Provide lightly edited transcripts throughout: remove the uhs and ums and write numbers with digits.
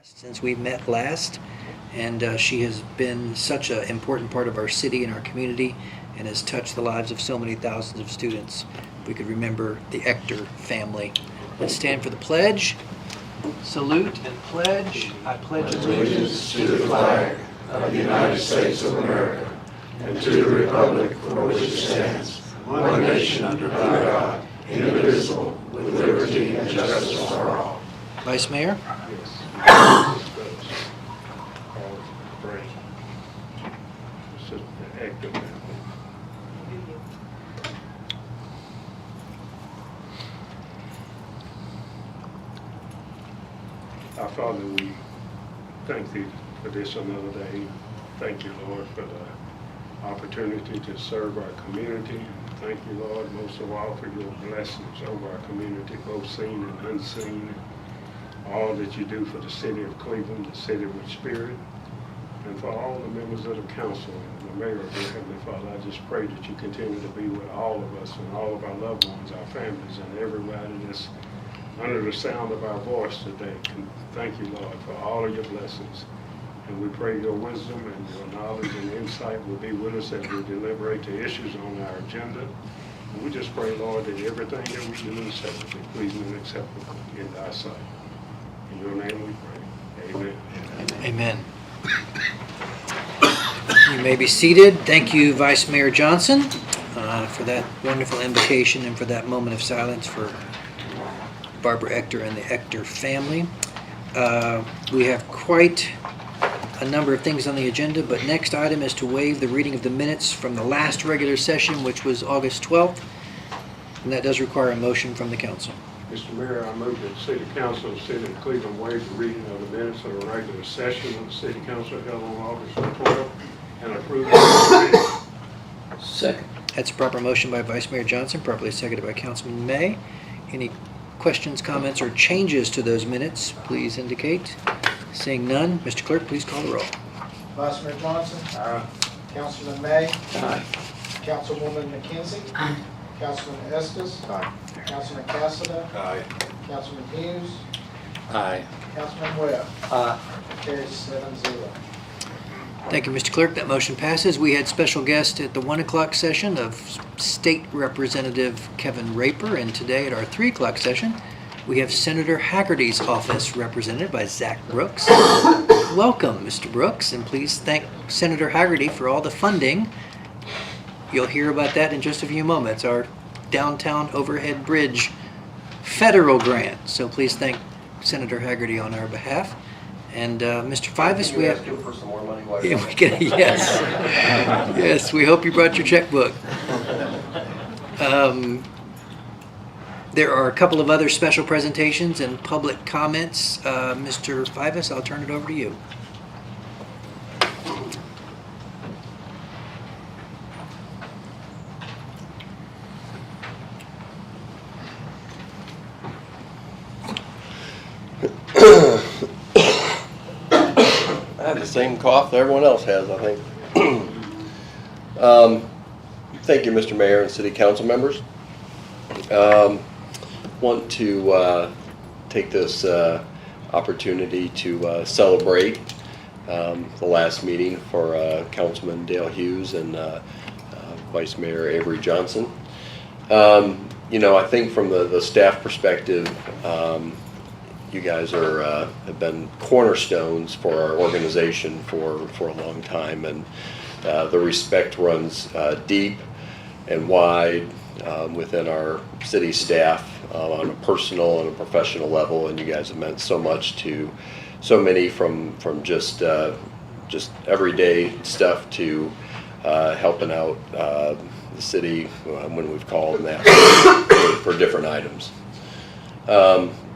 since we met last, and she has been such an important part of our city and our community and has touched the lives of so many thousands of students. If we could remember the Ector family. Let's stand for the pledge. Salute and pledge. I pledge allegiance to the flag of the United States of America and to the republic for which it stands, one nation under God, indivisible, with liberty and justice for all. Vice Mayor. Our Father, we thank Thee for this another day. Thank you, Lord, for the opportunity to serve our community. Thank you, Lord, most of all for your blessings over our community, both seen and unseen. All that you do for the city of Cleveland, the city with spirit, and for all the members of the council and the mayor, dear Heavenly Father, I just pray that you continue to be with all of us and all of our loved ones, our families, and everybody that's under the sound of our voice today. Thank you, Lord, for all of your blessings. And we pray your wisdom and your knowledge and insight will be with us as we deliberate the issues on our agenda. And we just pray, Lord, that everything that we do is acceptable, pleasing and acceptable in thy sight. In your name we pray. Amen. Amen. You may be seated. Thank you, Vice Mayor Johnson, for that wonderful invocation and for that moment of silence for Barbara Ector and the Ector family. We have quite a number of things on the agenda, but next item is to waive the reading of the minutes from the last regular session, which was August 12th, and that does require a motion from the council. Mr. Mayor, I move that the City Council of the City of Cleveland waive the reading of the minutes of the regular session of the City Council held on August 12th and approve the Second. That's a proper motion by Vice Mayor Johnson, properly seconded by Councilman May. Any questions, comments, or changes to those minutes, please indicate. Seeing none, Mr. Clerk, please call the roll. Vice Mayor Johnson. Aye. Councilman May. Aye. Councilwoman McKenzie. Aye. Councilman Estes. Aye. Councilman Cassada. Aye. Councilman Hughes. Aye. Councilman Webb. Aye. Carries 7-0. Thank you, Mr. Clerk. That motion passes. We had special guest at the 1 o'clock session of State Representative Kevin Raper, and today at our 3 o'clock session, we have Senator Haggerty's office represented by Zach Brooks. Welcome, Mr. Brooks, and please thank Senator Haggerty for all the funding. You'll hear about that in just a few moments, our downtown overhead bridge federal grant. So please thank Senator Haggerty on our behalf. And Mr. Fivas, we have... for some more money while Yeah, yes. Yes, we hope you brought your checkbook. There are a couple of other special presentations and public comments. Mr. Fivas, I'll turn it over to you. I have the same cough that everyone else has, I think. Thank you, Mr. Mayor and City Council members. Want to take this opportunity to celebrate the last meeting for Councilman Dale Hughes and Vice Mayor Avery Johnson. You know, I think from the staff perspective, you guys have been cornerstones for our organization for a long time, and the respect runs deep and wide within our city staff on a personal and a professional level, and you guys have meant so much to so many, from just everyday stuff to helping out the city when we've called and asked for different items.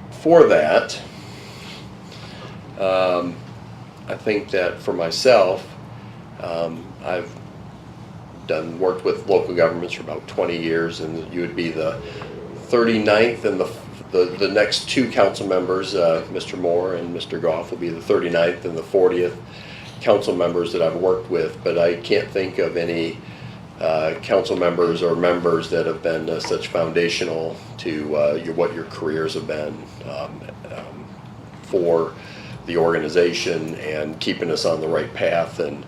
For that, I think that for myself, I've worked with local governments for about 20 years, and you would be the 39th, and the next 2 council members, Mr. Moore and Mr. Goff, will be the 39th and the 40th council members that I've worked with, but I can't think of any council members or members that have been such foundational to what your careers have been for the organization and keeping us on the right path and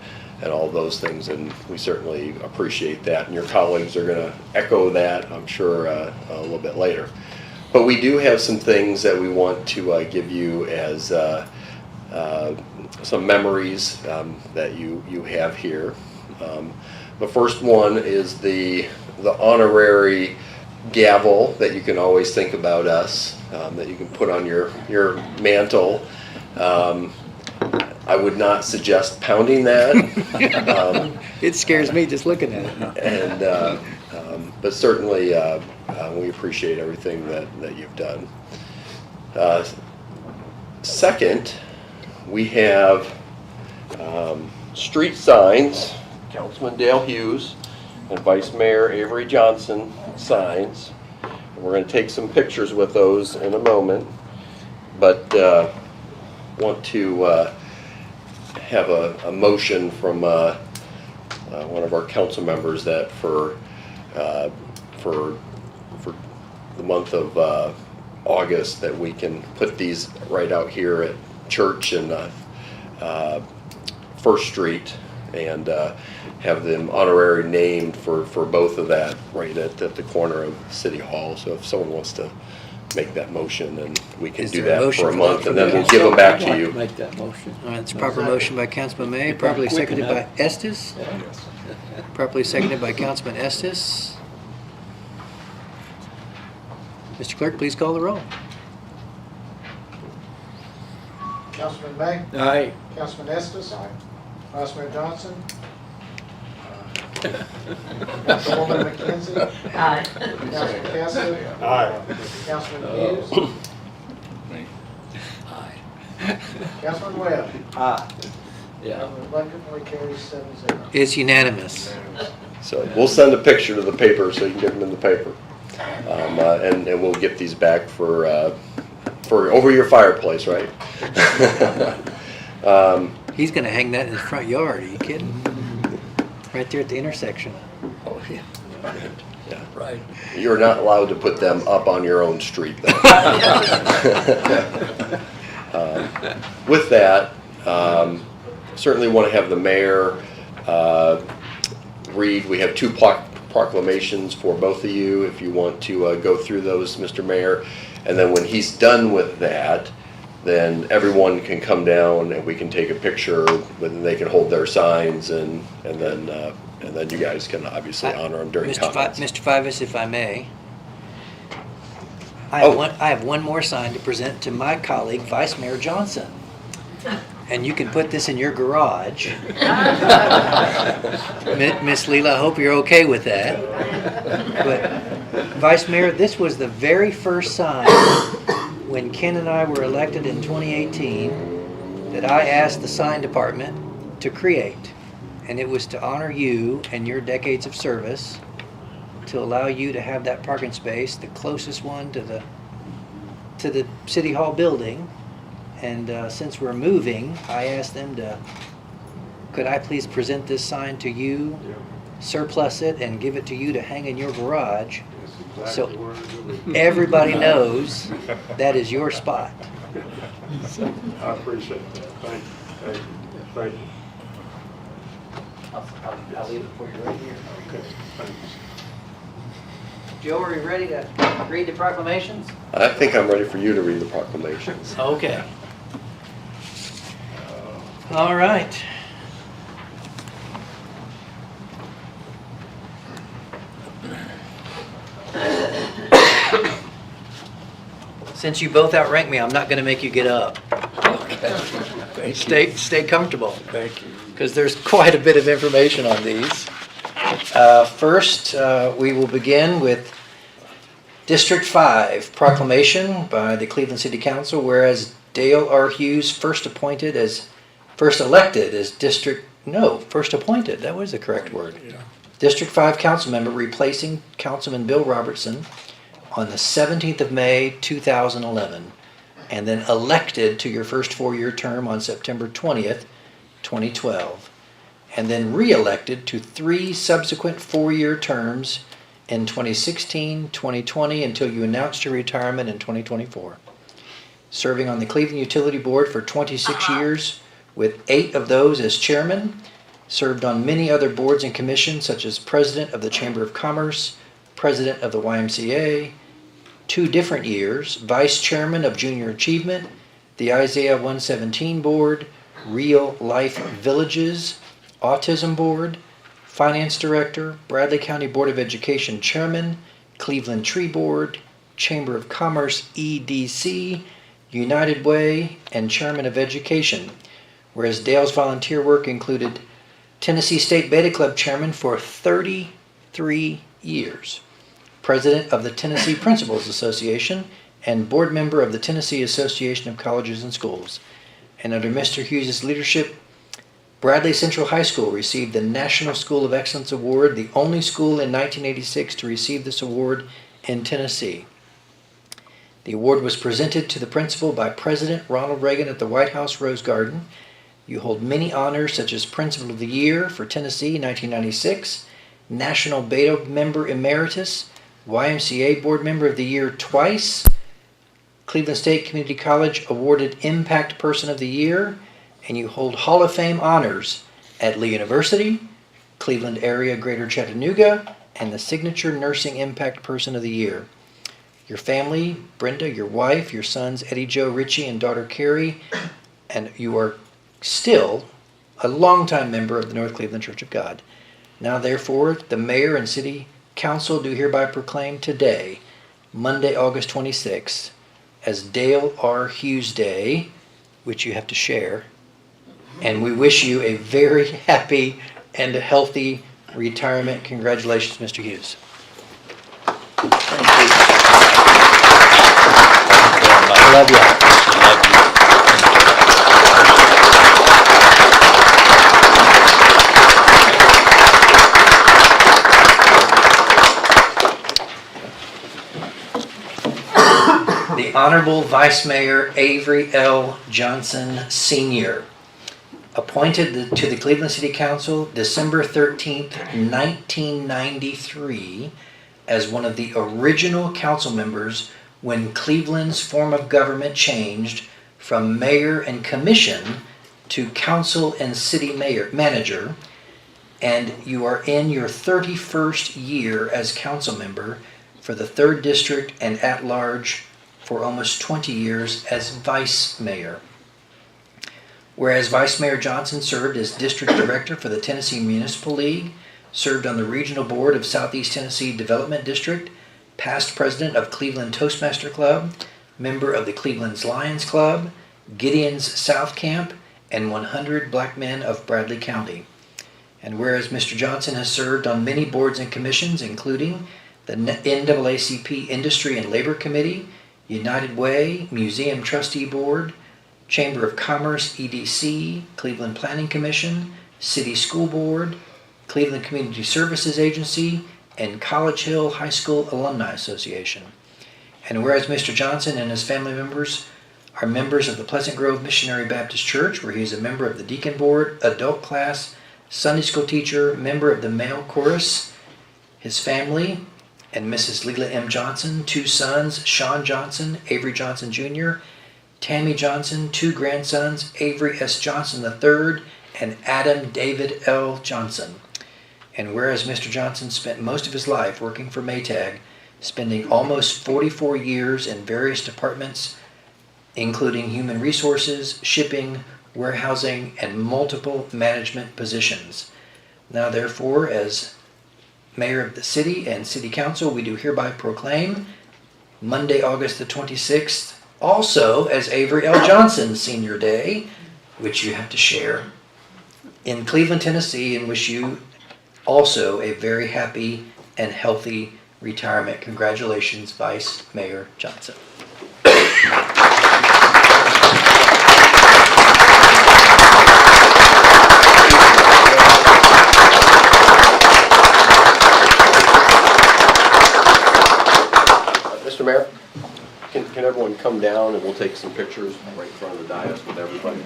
all those things, and we certainly appreciate that. And your colleagues are going to echo that, I'm sure, a little bit later. But we do have some things that we want to give you as some memories that you have here. The first one is the honorary gavel that you can always think about us, that you can put on your mantle. I would not suggest pounding that. It scares me just looking at it. And but certainly we appreciate everything that you've done. Second, we have street signs, Councilman Dale Hughes and Vice Mayor Avery Johnson signs. And we're going to take some pictures with those in a moment, but want to have a motion from one of our council members that for the month of August that we can put these right out here at Church and First Street and have them honorary named for both of that right at the corner of City Hall. So if someone wants to make that motion, and we can Is do there a that motion for a for month, that? and then we'll give them back to I'd like you. Make that motion. All right, it's a proper motion by Councilman May, properly Quick seconded by enough. Estes. Properly seconded by Councilman Estes. Mr. Clerk, please call the roll. Councilman May, Aye. Councilman Estes, Vice Mayor Johnson, Councilwoman McKenzie, Aye. Councilman Cassidy, Aye. Councilman Hughes, Councilman Webb. Aye. Yeah. Reluctantly carries 7-0. It's unanimous. So we'll send a picture to the paper so you can get them in the paper, and we'll get these back for over your fireplace, right? He's gonna hang that in his front yard, are you kidding? Right there at the intersection. Oh, yeah. Yeah. Right. You're not allowed to put them up on your own street, though. With that, certainly want to have the mayor read. We have two proclamations for both of you, if you want to go through those, Mr. Mayor. And then when he's done with that, then everyone can come down and we can take a picture, but they can hold their signs, and then you guys can obviously honor them during comments. Mr. Fivas, if I may. I Oh. have one more sign to present to my colleague, Vice Mayor Johnson. And you can put this in your garage. Miss Leela, I hope you're okay with that. But Vice Mayor, this was the very first sign when Ken and I were elected in 2018 that I asked the sign department to create. And it was to honor you and your decades of service, to allow you to have that parking space, the closest one to the City Hall building. And since we're moving, I asked them could I please present this sign to you, surplus it, and give it to you to hang in your garage, That's so exactly where it's gonna be. everybody knows that is your spot. I appreciate that. Thank you. Thank you. I'll leave it for you right here. Okay, thanks. Joe, are you ready to read the proclamations? I think I'm ready for you to read the proclamations. Okay. All right. Since you both outrank me, I'm not going to make you get up. Thank you. Stay comfortable, Thank you. because there's quite a bit of information on these. First, we will begin with District 5 proclamation by the Cleveland City Council, whereas Dale R. Hughes first appointed, that was the correct word. District 5 council member replacing Councilman Bill Robertson on the 17th of May 2011, and then elected to your first 4-year term on September 20th, 2012, and then re-elected to 3 subsequent 4-year terms in 2016, 2020, until you announced your retirement in 2024. serving on the Cleveland Utility Board for 26 years, with 8 of those as chairman. Served on many other boards and commissions, such as president of the Chamber of Commerce, president of the YMCA, 2 different years, vice chairman of Junior Achievement, the Isaiah 117 Board, Real Life Villages, Autism Board, finance director, Bradley County Board of Education chairman, Cleveland Tree Board, Chamber of Commerce EDC, United Way, and chairman of education. Whereas Dale's volunteer work included Tennessee State Beta Club chairman for 33 years, president of the Tennessee Principals Association, and board member of the Tennessee Association of Colleges and Schools. And under Mr. Hughes' leadership, Bradley Central High School received the National School of Excellence Award, the only school in 1986 to receive this award in Tennessee. The award was presented to the principal by President Ronald Reagan at the White House Rose Garden. You hold many honors such as Principal of the Year for Tennessee 1996, National Beta Member Emeritus, YMCA Board Member of the Year twice, Cleveland State Community College awarded Impact Person of the Year, and you hold Hall of Fame honors at Lee University, Cleveland Area Greater Chattanooga, and the Signature Nursing Impact Person of the Year. Your family, Brenda, your wife, your sons Eddie Joe Ritchie and daughter Carrie, and you are still a longtime member of the North Cleveland Church of God. Now therefore, the mayor and city council do hereby proclaim today, Monday, August 26th, as Dale R. Hughes Day, which you have to share. And we wish you a very happy and a healthy retirement. Congratulations, Mr. Hughes. Thank you. I love you. The Honorable Vice Mayor Avery L. Johnson, Sr., appointed to the Cleveland City Council December 13th, 1993, as one of the original council members when Cleveland's form of government changed from mayor and commission to council and city manager, and you are in your 31st year as council member for the 3rd District and at large for almost 20 years as vice mayor. Whereas Vice Mayor Johnson served as district director for the Tennessee Municipal League, served on the regional board of Southeast Tennessee Development District, past president of Cleveland Toastmaster Club, member of the Cleveland's Lions Club, Gideon's South Camp, and 100 Black Men of Bradley County. And whereas Mr. Johnson has served on many boards and commissions, including the NAACP Industry and Labor Committee, United Way, Museum Trustee Board, Chamber of Commerce EDC, Cleveland Planning Commission, City School Board, Cleveland Community Services Agency, and College Hill High School Alumni Association. And whereas Mr. Johnson and his family members are members of the Pleasant Grove Missionary Baptist Church, where he is a member of the Deacon Board, Adult Class, Sunday School teacher, member of the Male Chorus, his family, and Mrs. Leela M. Johnson, 2 sons, Sean Johnson, Avery Johnson Jr., Tammy Johnson, 2 grandsons, Avery S. Johnson III, and Adam David L. Johnson. And whereas Mr. Johnson spent most of his life working for Maytag, spending almost 44 years in various departments, including human resources, shipping, warehousing, and multiple management positions. Now therefore, as Mayor of the City and City Council, we do hereby proclaim Monday, August the 26th, also as Avery L. Johnson Senior Day, which you have to share, in Cleveland, Tennessee, and wish you also a very happy and healthy retirement. Congratulations, Vice Mayor Johnson. Mr. Mayor, can everyone come down and we'll take some pictures right in front of the dais with everybody.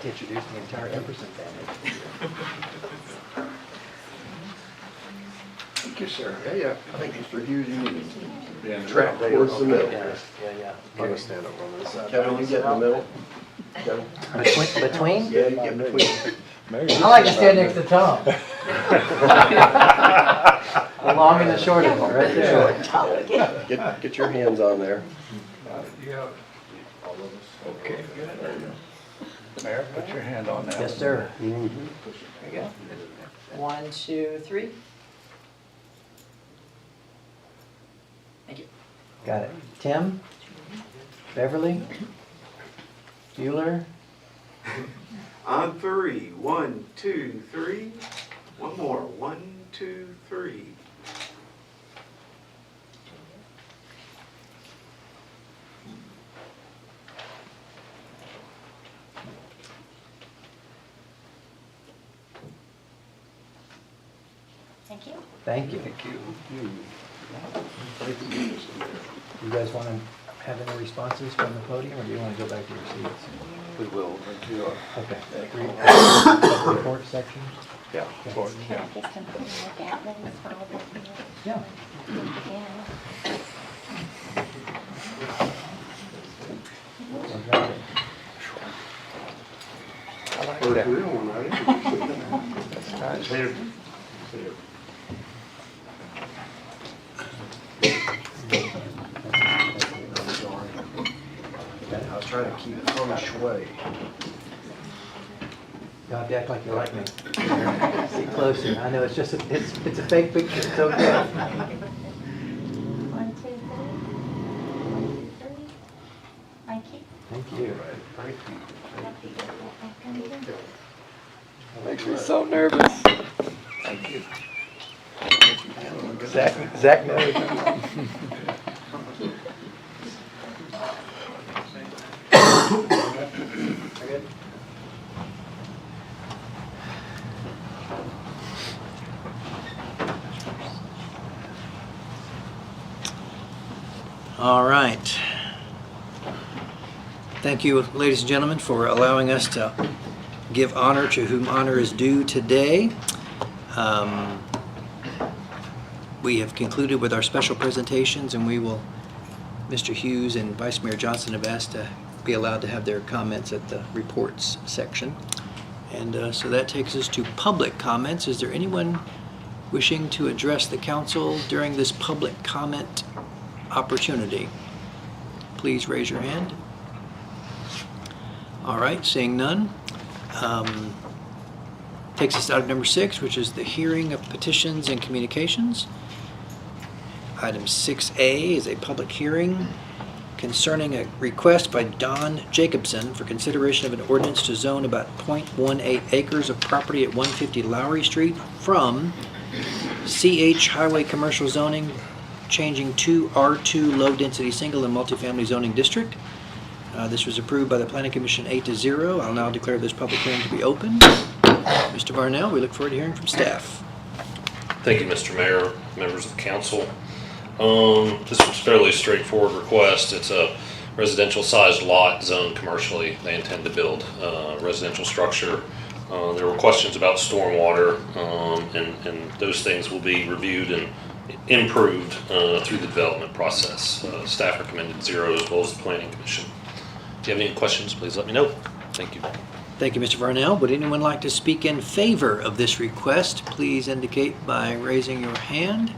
like to introduce the entire Epperson family. Thank you, sir. Yeah. I think Mr. Hughes, you need Yeah. trap there. Towards the middle. Yeah, yeah. I'm gonna stand up on this side. Kevin, you get in the middle. Kevin? Between? Yeah, you get between. I like to stand next to Tom. The long and the short of it, right there. Get your hands on there. Okay. Mayor, put your hand on that. Yes, sir. There you go. 1, 2, 3. Thank you. Got it. Tim? Beverly? Bueller? On three. 1, 2, 3. One more. 1, 2, 3. Thank you. Thank you. Thank you. You guys want to have any responses from the podium, or do you want to go back to your seats? We will. Okay. Report section? Yeah. Can I just come and look at them? It's all that Yeah. I like First that. real one, right? That's nice. Here. I was trying to keep it feng shui. You have to act like you like me. Sit closer. I know it's just it's a fake picture. It's okay. 1, 2, 3. 1, 2, 3. Thank you. Thank you. Thank you. Happy to get back in here. Makes me so nervous. Thank you. Zach knows. Good. All right. Thank you, ladies and gentlemen, for allowing us to give honor to whom honor is due today. We have concluded with our special presentations, and Mr. Hughes and Vice Mayor Johnson have asked to be allowed to have their comments at the reports section. And so that takes us to public comments. Is there anyone wishing to address the council during this public comment opportunity? Please raise your hand. All right, seeing none. Takes us to item number 6, which is the hearing of petitions and communications. Item 6A is a public hearing concerning a request by Don Jacobson for consideration of an ordinance to zone about .18 acres of property at 150 Lowry Street from CH Highway Commercial Zoning, changing to R2 Low Density Single and Multifamily Zoning District. This was approved by the Planning Commission 8-0. I'll now declare this public hearing to be open. Mr. Varnell, we look forward to hearing from staff. Thank you, Mr. Mayor, members of the council. This was a fairly straightforward request. It's a residential sized lot zoned commercially. They intend to build a residential structure. There were questions about stormwater, and those things will be reviewed and improved through the development process. Staff recommended 0 as well as the Planning Commission. If you have any questions, please let me know. Thank you. Thank you, Mr. Varnell. Would anyone like to speak in favor of this request? Please indicate by raising your hand.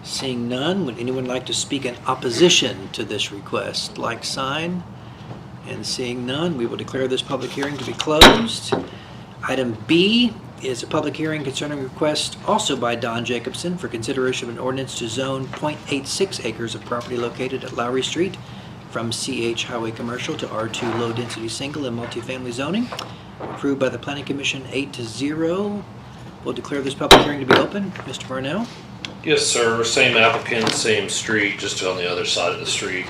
Seeing none, would anyone like to speak in opposition to this request? Like sign. And seeing none, we will declare this public hearing to be closed. Item B is a public hearing concerning a request also by Don Jacobson for consideration of an ordinance to zone .86 acres of property located at Lowry Street from CH Highway Commercial to R2 Low Density Single and Multifamily Zoning, approved by the Planning Commission 8-0. We'll declare this public hearing to be open. Mr. Varnell? Yes, sir. Same applicant, same street, just on the other side of the street.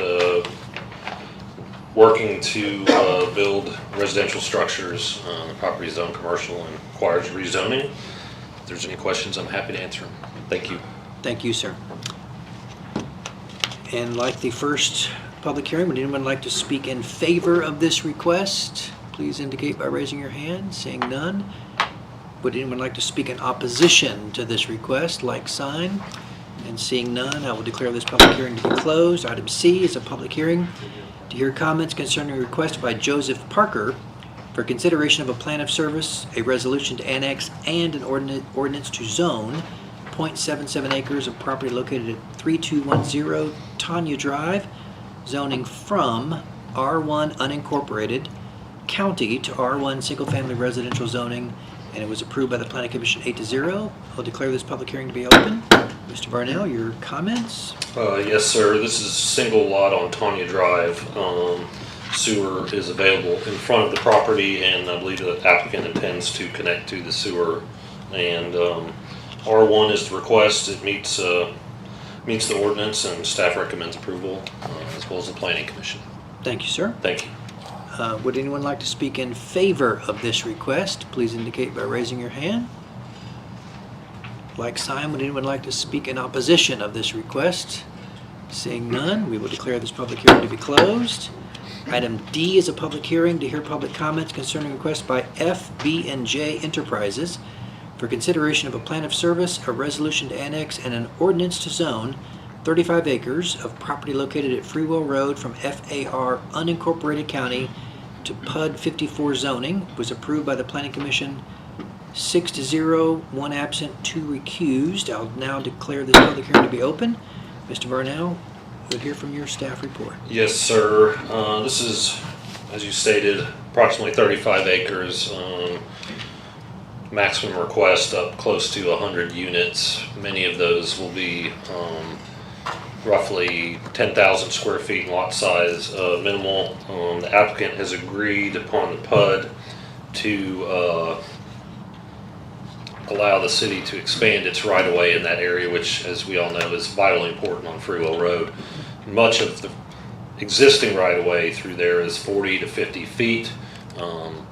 Working to build residential structures. The property is zoned commercial and requires rezoning. If there's any questions, I'm happy to answer them. Thank you. Thank you, sir. And like the first public hearing, would anyone like to speak in favor of this request? please indicate by raising your hand. Seeing none. Would anyone like to speak in opposition to this request? Like sign. And seeing none, I will declare this public hearing to be closed. Item C is a public hearing to hear comments concerning a request by Joseph Parker for consideration of a plan of service, a resolution to annex, and an ordinance to zone 0.77 acres of property located at 3210 Tanya Drive, zoning from R1 unincorporated county to R1 single-family residential zoning, and it was approved by the Planning Commission 8-0. I'll declare this public hearing to be open. Mr. Varnell, your comments? Yes, sir. This is a single lot on Tanya Drive. Sewer is available in front of the property, and I believe the applicant intends to connect to the sewer. And R1 is the request. It meets the ordinance, and staff recommends approval, as well as the Planning Commission. Thank you, sir. Thank you. Would anyone like to speak in favor of this request? Please indicate by raising your hand. Like sign, would anyone like to speak in opposition of this request? Seeing none, we will declare this public hearing to be closed. Item D is a public hearing to hear public comments concerning a request by FB&J Enterprises for consideration of a plan of service, a resolution to annex, and an ordinance to zone 35 acres of property located at Freewell Road from FAR unincorporated county to PUD 54 zoning. Was approved by the Planning Commission 6-0, 1 absent, 2 recused. I'll now declare this public hearing to be open. Mr. Varnell, we'll hear from your staff report. Yes, sir. This is, as you stated, approximately 35 acres. Maximum request up close to 100 units. Many of those will be roughly 10,000 square feet in lot size, minimal. The applicant has agreed upon the PUD to allow the city to expand its right-of-way in that area, which, as we all know, is vitally important on Freewell Road. Much of the existing right-of-way through there is 40 to 50 feet.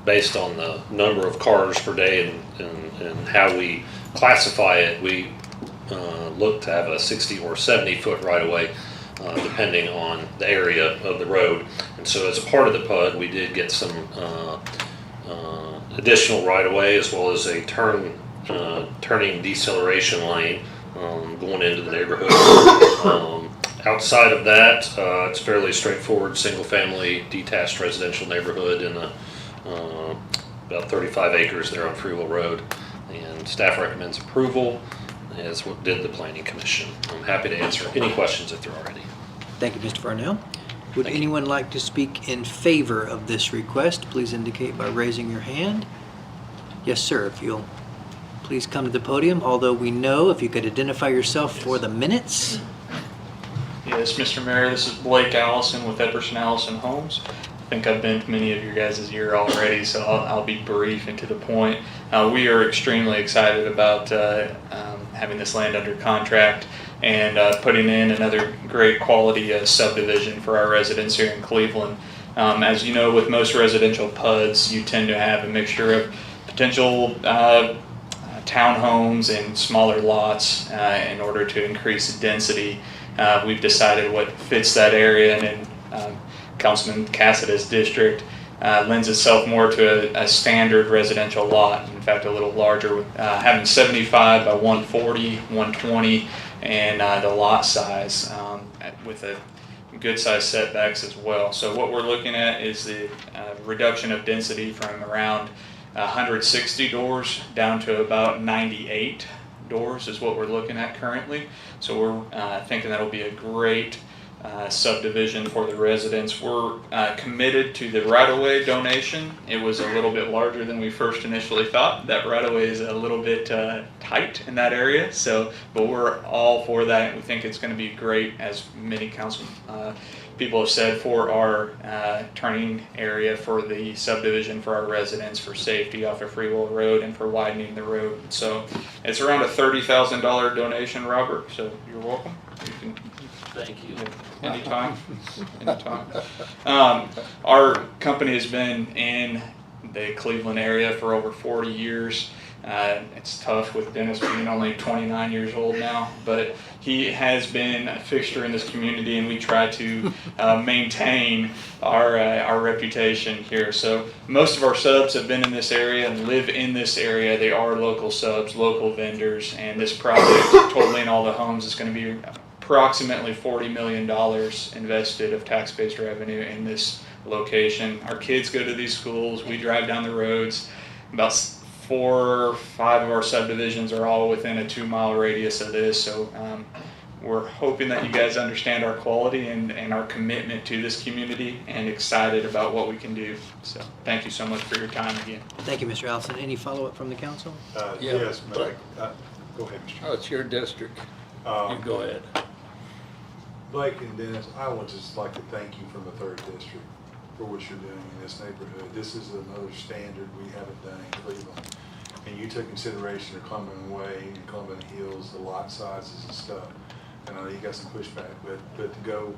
Based on the number of cars per day and how we classify it, we look to have a 60 or 70 foot right-of-way, depending on the area of the road. And so as a part of the PUD, we did get some additional right-of-way, as well as a turning deceleration lane going into the neighborhood. Outside of that, it's fairly straightforward, single-family detached residential neighborhood in about 35 acres there on Freewell Road. And staff recommends approval, as what did the Planning Commission. I'm happy to answer any questions if there are any. Thank you, Mr. Varnell. Would Thank you. anyone like to speak in favor of this request? Please indicate by raising your hand. Yes, sir. If you'll please come to the podium, although we know if you could identify yourself for the minutes. Yes, Mr. Mayor, this is Blake Allison with Epperson Allison Homes. I think I've been to many of your guys' ear already, so I'll be brief and to the point. We are extremely excited about having this land under contract and putting in another great quality subdivision for our residents here in Cleveland. As you know, with most residential PUDs, you tend to have a mixture of potential townhomes and smaller lots in order to increase density. We've decided what fits that area, and in Councilman Cassidy's district lends itself more to a standard residential lot. In fact, a little larger, with having 75 by 140, 120, and the lot size with a good size setbacks as well. So what we're looking at is the reduction of density from around 160 doors down to about 98 doors is what we're looking at currently. So we're thinking that'll be a great subdivision for the residents. We're committed to the right-of-way donation. It was a little bit larger than we first initially thought. That right-of-way is a little bit tight in that area, but we're all for that. We think it's going to be great, as many council people have said, for our turning area for the subdivision for our residents, for safety off of Freewell Road and for widening the road. So it's around a $30,000 donation, Robert, so you're welcome. You can, Thank you. anytime. Our company has been in the Cleveland area for over 40 years. It's tough with Dennis being only 29 years old now, but he has been a fixture in this community, and we try to maintain our reputation here. So most of our subs have been in this area and live in this area. They are local subs, local vendors, and this project, totaling all the homes, is going to be approximately $40 million invested of tax-based revenue in this location. Our kids go to these schools. We drive down the roads. About 4 or 5 of our subdivisions are all within a 2-mile radius of this. So we're hoping that you guys understand our quality and our commitment to this community, and excited about what we can do. So thank you so much for your time again. Thank you, Mr. Allison. Any follow-up from the council? Yeah, Yes, but- Mike. Go ahead, Mr. Oh, it's your district. You go ahead. Blake and Dennis, I would just like to thank you from the 3rd District for what you're doing in this neighborhood. This is another standard we haven't done in Cleveland. And you took consideration of Cumberland Way and Cumberland Hills, the lot sizes and stuff. And I know you got some pushback, but to go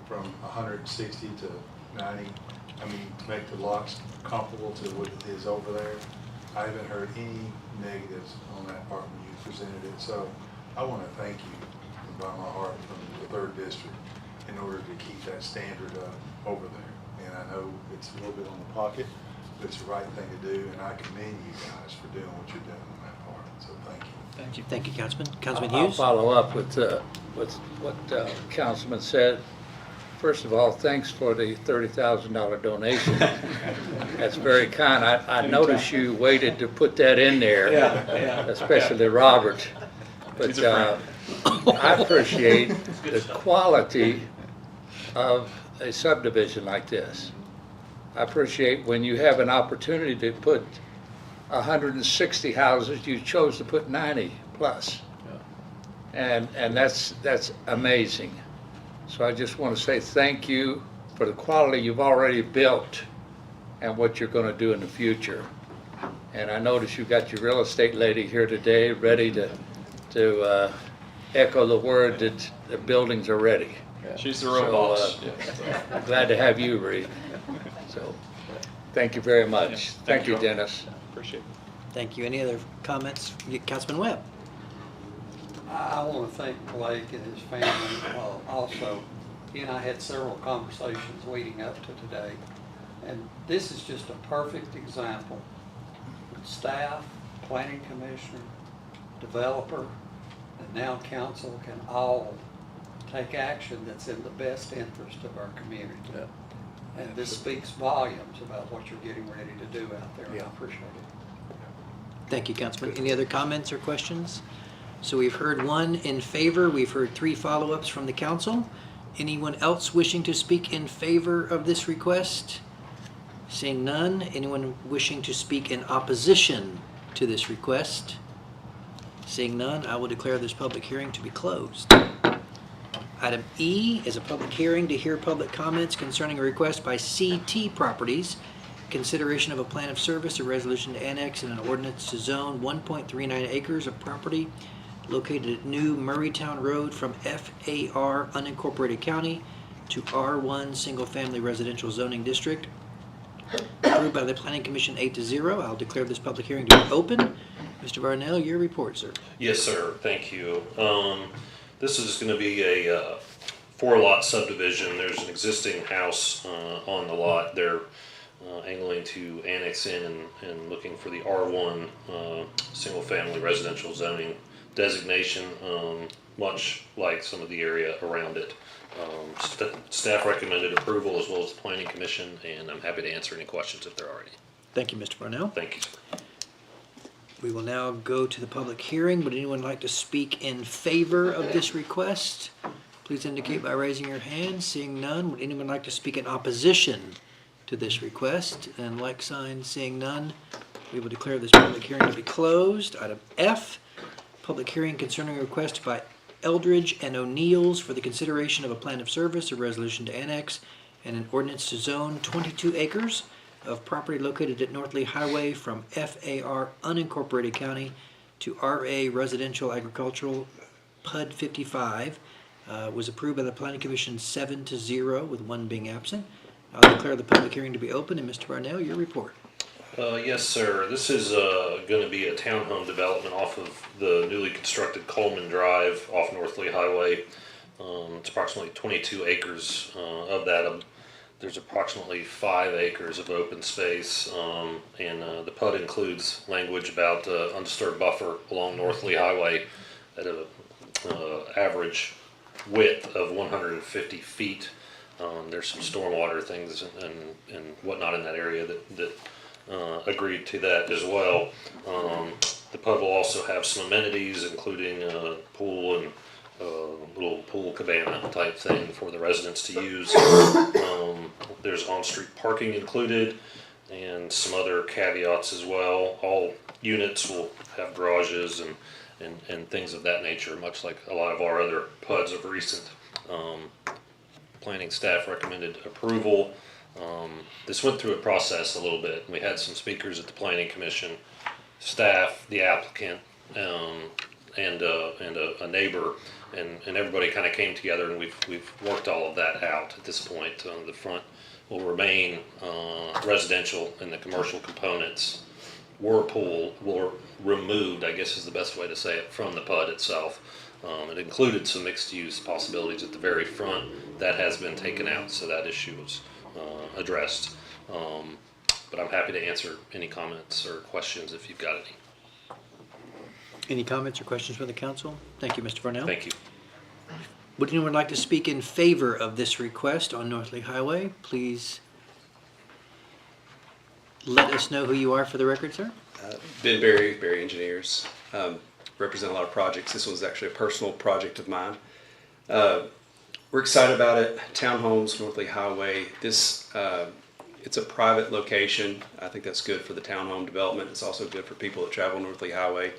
from 160 to 90, I mean, to make the lots comparable to what it is over there, I haven't heard any negatives on that part when you presented it. So I want to thank you from the bottom of my heart from the 3rd District in order to keep that standard up over there. And I know it's a little bit on the pocket, but it's the right thing to do, and I commend you guys for doing what you're doing on that part. So thank you. Thank you. Thank you, Councilman. Councilman I'll Hughes? follow up with what Councilman said. First of all, thanks for the $30,000 donation. That's very kind. I noticed you waited to put that in there, especially Robert. But I appreciate the quality of a subdivision like this. I appreciate when you have an opportunity to put 160 houses, you chose to put 90 plus. And that's amazing. So I just want to say thank you for the quality you've already built and what you're going to do in the future. And I notice you got your real estate lady here today ready to echo the word that the buildings are ready. She's the real So, boss. Glad to have you, Reed. So, thank you very much. Thank you, Dennis. Appreciate it. Thank you. Any other comments? Councilman Webb? I want to thank Blake and his family also. He and I had several conversations leading up to today, and this is just a perfect example. Staff, planning commissioner, developer, and now council can all take action that's in the best interest of our community. And this speaks volumes about what you're getting ready to do out there, and I appreciate it. Thank you, Councilman. Any other comments or questions? So we've heard one in favor. We've heard 3 follow-ups from the council. Anyone else wishing to speak in favor of this request? Seeing none. Anyone wishing to speak in opposition to this request? Seeing none, I will declare this public hearing to be closed. Item E is a public hearing to hear public comments concerning a request by CT Properties, consideration of a plan of service, a resolution to annex, and an ordinance to zone 1.39 acres of property located at New Murraytown Road from FAR unincorporated county to R1 single-family residential zoning district. Approved by the Planning Commission 8-0. I'll declare this public hearing to be open. Mr. Varnell, your report, sir. Yes, sir. Thank you. This is going to be a 4-lot subdivision. There's an existing house on the lot. They're angling to annex in and looking for the R1 single-family residential zoning designation, much like some of the area around it. Staff recommended approval as well as the Planning Commission, and I'm happy to answer any questions if there are any. Thank you, Mr. Varnell. Thank you, sir. We will now go to the public hearing. Would anyone like to speak in favor of this request? Please indicate by raising your hand. Seeing none, would anyone like to speak in opposition to this request? And like sign, seeing none, we will declare this public hearing to be closed. Item F, public hearing concerning a request by Eldridge and O'Neill's for the consideration of a plan of service, a resolution to annex, and an ordinance to zone 22 acres of property located at North Lee Highway from FAR unincorporated county to RA residential agricultural PUD 55. Was approved by the Planning Commission 7-0 with 1 being absent. I'll declare the public hearing to be open, and Mr. Varnell, your report. Yes, sir. This is going to be a townhome development off of the newly constructed Coleman Drive off North Lee Highway. It's approximately 22 acres of that. There's approximately 5 acres of open space, and the PUD includes language about undisturbed buffer along North Lee Highway at a average width of 150 feet. There's some stormwater things and whatnot in that area that agreed to that as well. The pub will also have some amenities, including a pool and a little pool cabana type thing for the residents to use. There's on-street parking included and some other caveats as well. All units will have garages and things of that nature, much like a lot of our other PUDs of recent. Planning staff recommended approval. This went through a process a little bit. We had some speakers at the Planning Commission, staff, the applicant, and a neighbor, and everybody kind of came together, and we've worked all of that out at this point. The front will remain residential, and the commercial components were removed, I guess is the best way to say it, from the PUD itself. It included some mixed use possibilities at the very front. That has been taken out, so that issue was addressed. But I'm happy to answer any comments or questions if you've got any. Any comments or questions from the council? Thank you, Mr. Varnell. Thank you. Would anyone like to speak in favor of this request on North Lee Highway? Please let us know who you are for the record, sir. Ben Berry Engineers. Represent a lot of projects. This was actually a personal project of mine. We're excited about it. Townhomes, North Lee Highway. This, it's a private location. I think that's good for the townhome development. It's also good for people that travel North Lee Highway.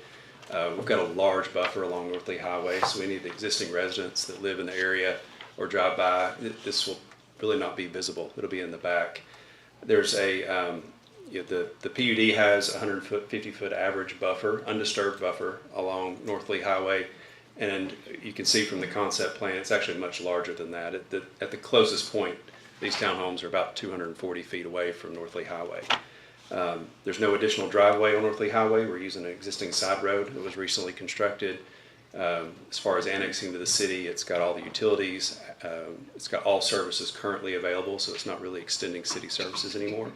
We've got a large buffer along North Lee Highway, so any of the existing residents that live in the area or drive by, this will really not be visible. It'll be in the back. There's a, the PUD has a 150-foot average buffer, undisturbed buffer along North Lee Highway, and you can see from the concept plan it's actually much larger than that. At the closest point, these townhomes are about 240 feet away from North Lee Highway. There's no additional driveway on North Lee Highway. We're using an existing side road that was recently constructed. As far as annexing to the city, it's got all the utilities. It's got all services currently available, so it's not really extending city services anymore.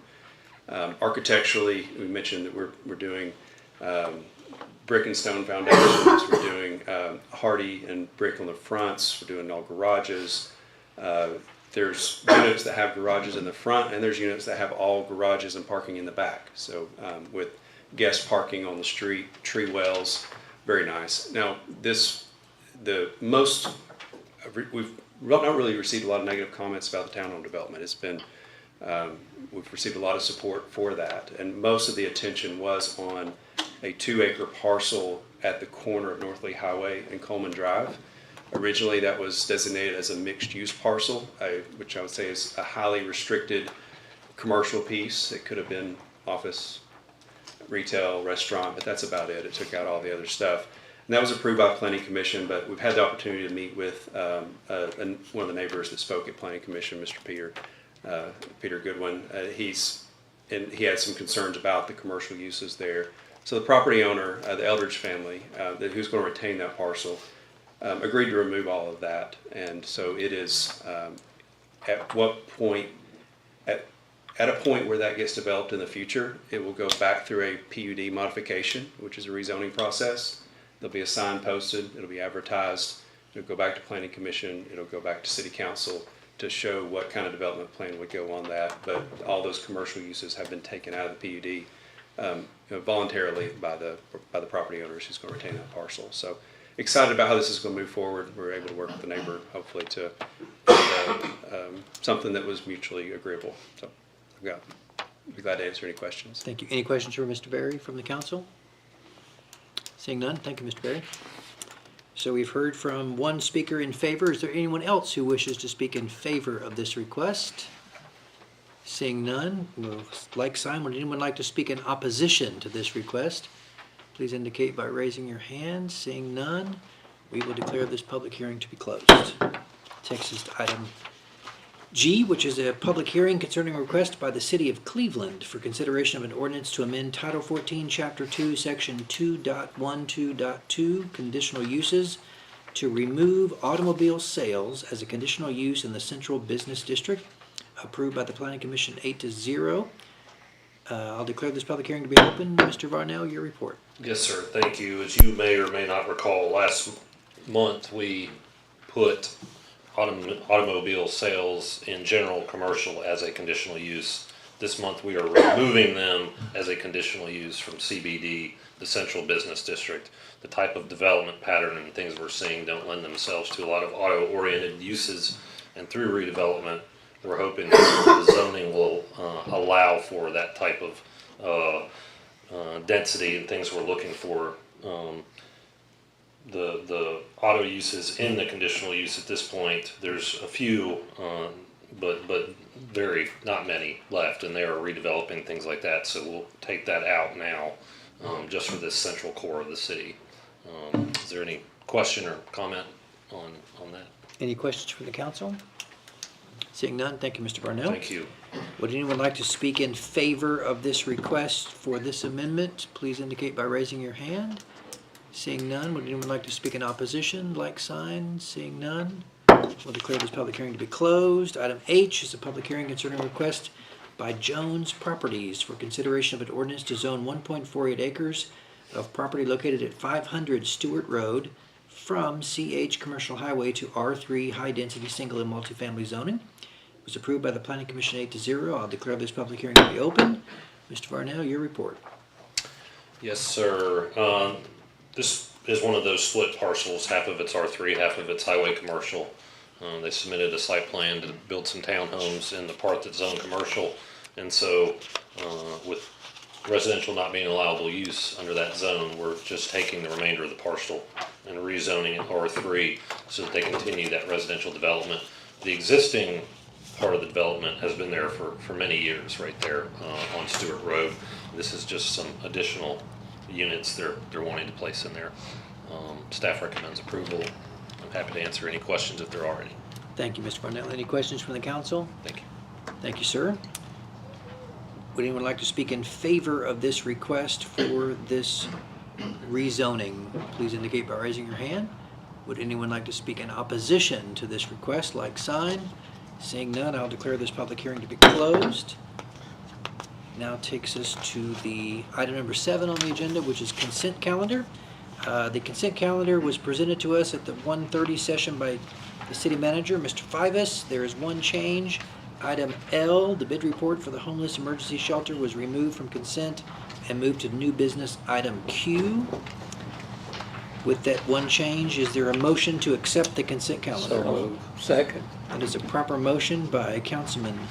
Architecturally, we mentioned that we're doing brick and stone foundations. We're doing hardy and brick on the fronts. We're doing all garages. There's units that have garages in the front, and there's units that have all garages and parking in the back. So with guest parking on the street, tree wells, very nice. Now we've not really received a lot of negative comments about the townhome development. It's been we've received a lot of support for that, and most of the attention was on a 2-acre parcel at the corner of North Lee Highway and Coleman Drive. Originally, that was designated as a mixed-use parcel, which I would say is a highly restricted commercial piece. It could have been office, retail, restaurant, but that's about it. It took out all the other stuff. And that was approved by Planning Commission, but we've had the opportunity to meet with one of the neighbors that spoke at Planning Commission, Mr. Peter Goodwin. He had some concerns about the commercial uses there. So the property owner, the Eldridge family, who's going to retain that parcel, agreed to remove all of that. And so it is at a point where that gets developed in the future, it will go back through a PUD modification, which is a rezoning process. There'll be a sign posted, it'll be advertised, it'll go back to Planning Commission, it'll go back to City Council to show what kind of development plan would go on that. But all those commercial uses have been taken out of the PUD voluntarily by the property owners who's going to retain that parcel. So excited about how this is going to move forward. We're able to work with the neighbor, hopefully, to something that was mutually agreeable. So I'd be glad to answer any questions. Thank you. Any questions for Mr. Berry from the council? Seeing none, thank you, Mr. Berry. So we've heard from one speaker in favor. Is there anyone else who wishes to speak in favor of this request? Seeing none, like sign, would anyone like to speak in opposition to this request? Please indicate by raising your hand. Seeing none, we will declare this public hearing to be closed. Takes us to item G, which is a public hearing concerning a request by the City of Cleveland for consideration of an ordinance to amend Title 14, Chapter 2, Section 2.12.2, conditional uses, to remove automobile sales as a conditional use in the Central Business District, approved by the Planning Commission 8-0. I'll declare this public hearing to be open. Mr. Varnell, your report. Yes, sir. Thank you. As you may or may not recall, last month we put automobile sales in general commercial as a conditional use. This month we are removing them as a conditional use from CBD, the Central Business District. The type of development pattern and things we're seeing don't lend themselves to a lot of auto-oriented uses, and through redevelopment, we're hoping that the zoning will allow for that type of density and things we're looking for. The auto uses in the conditional use at this point, there's a few, but very, not many left, and they are redeveloping things like that, so we'll take that out now, just for this central core of the city. Is there any question or comment on that? Any questions from the council? Seeing none, thank you, Mr. Varnell. Thank you. Would anyone like to speak in favor of this request for this amendment? Please indicate by raising your hand. Seeing none, would anyone like to speak in opposition? Like sign. Seeing none, we'll declare this public hearing to be closed. Item H is a public hearing concerning a request by Jones Properties for consideration of an ordinance to zone 1.48 acres of property located at 500 Stewart Road from CH Commercial Highway to R3 High Density Single and Multifamily Zoning. It was approved by the Planning Commission 8-0. I'll declare this public hearing to be open. Mr. Varnell, your report. Yes, sir. This is one of those split parcels. Half of it's R3, half of it's highway commercial. They submitted a site plan to build some townhomes in the part that's zoned commercial. And so with residential not being allowable use under that zone, we're just taking the remainder of the parcel and rezoning it R3 so that they continue that residential development. The existing part of the development has been there for many years right there on Stewart Road. This is just some additional units they're wanting to place in there. Staff recommends approval. I'm happy to answer any questions if there are any. Thank you, Mr. Varnell. Any questions from the council? Thank you. Thank you, sir. Would anyone like to speak in favor of this request for this rezoning? Please indicate by raising your hand. Would anyone like to speak in opposition to this request? Like sign. Seeing none, I'll declare this public hearing to be closed. Now takes us to the item number 7 on the agenda, which is consent calendar. The consent calendar was presented to us at the 1:30 session by the city manager, Mr. Fivas. There is one change. Item L, the bid report for the homeless emergency shelter, was removed from consent and moved to new business item Q. With that one change, is there a motion to accept the consent calendar? So moved. Second. That is a proper motion by Councilman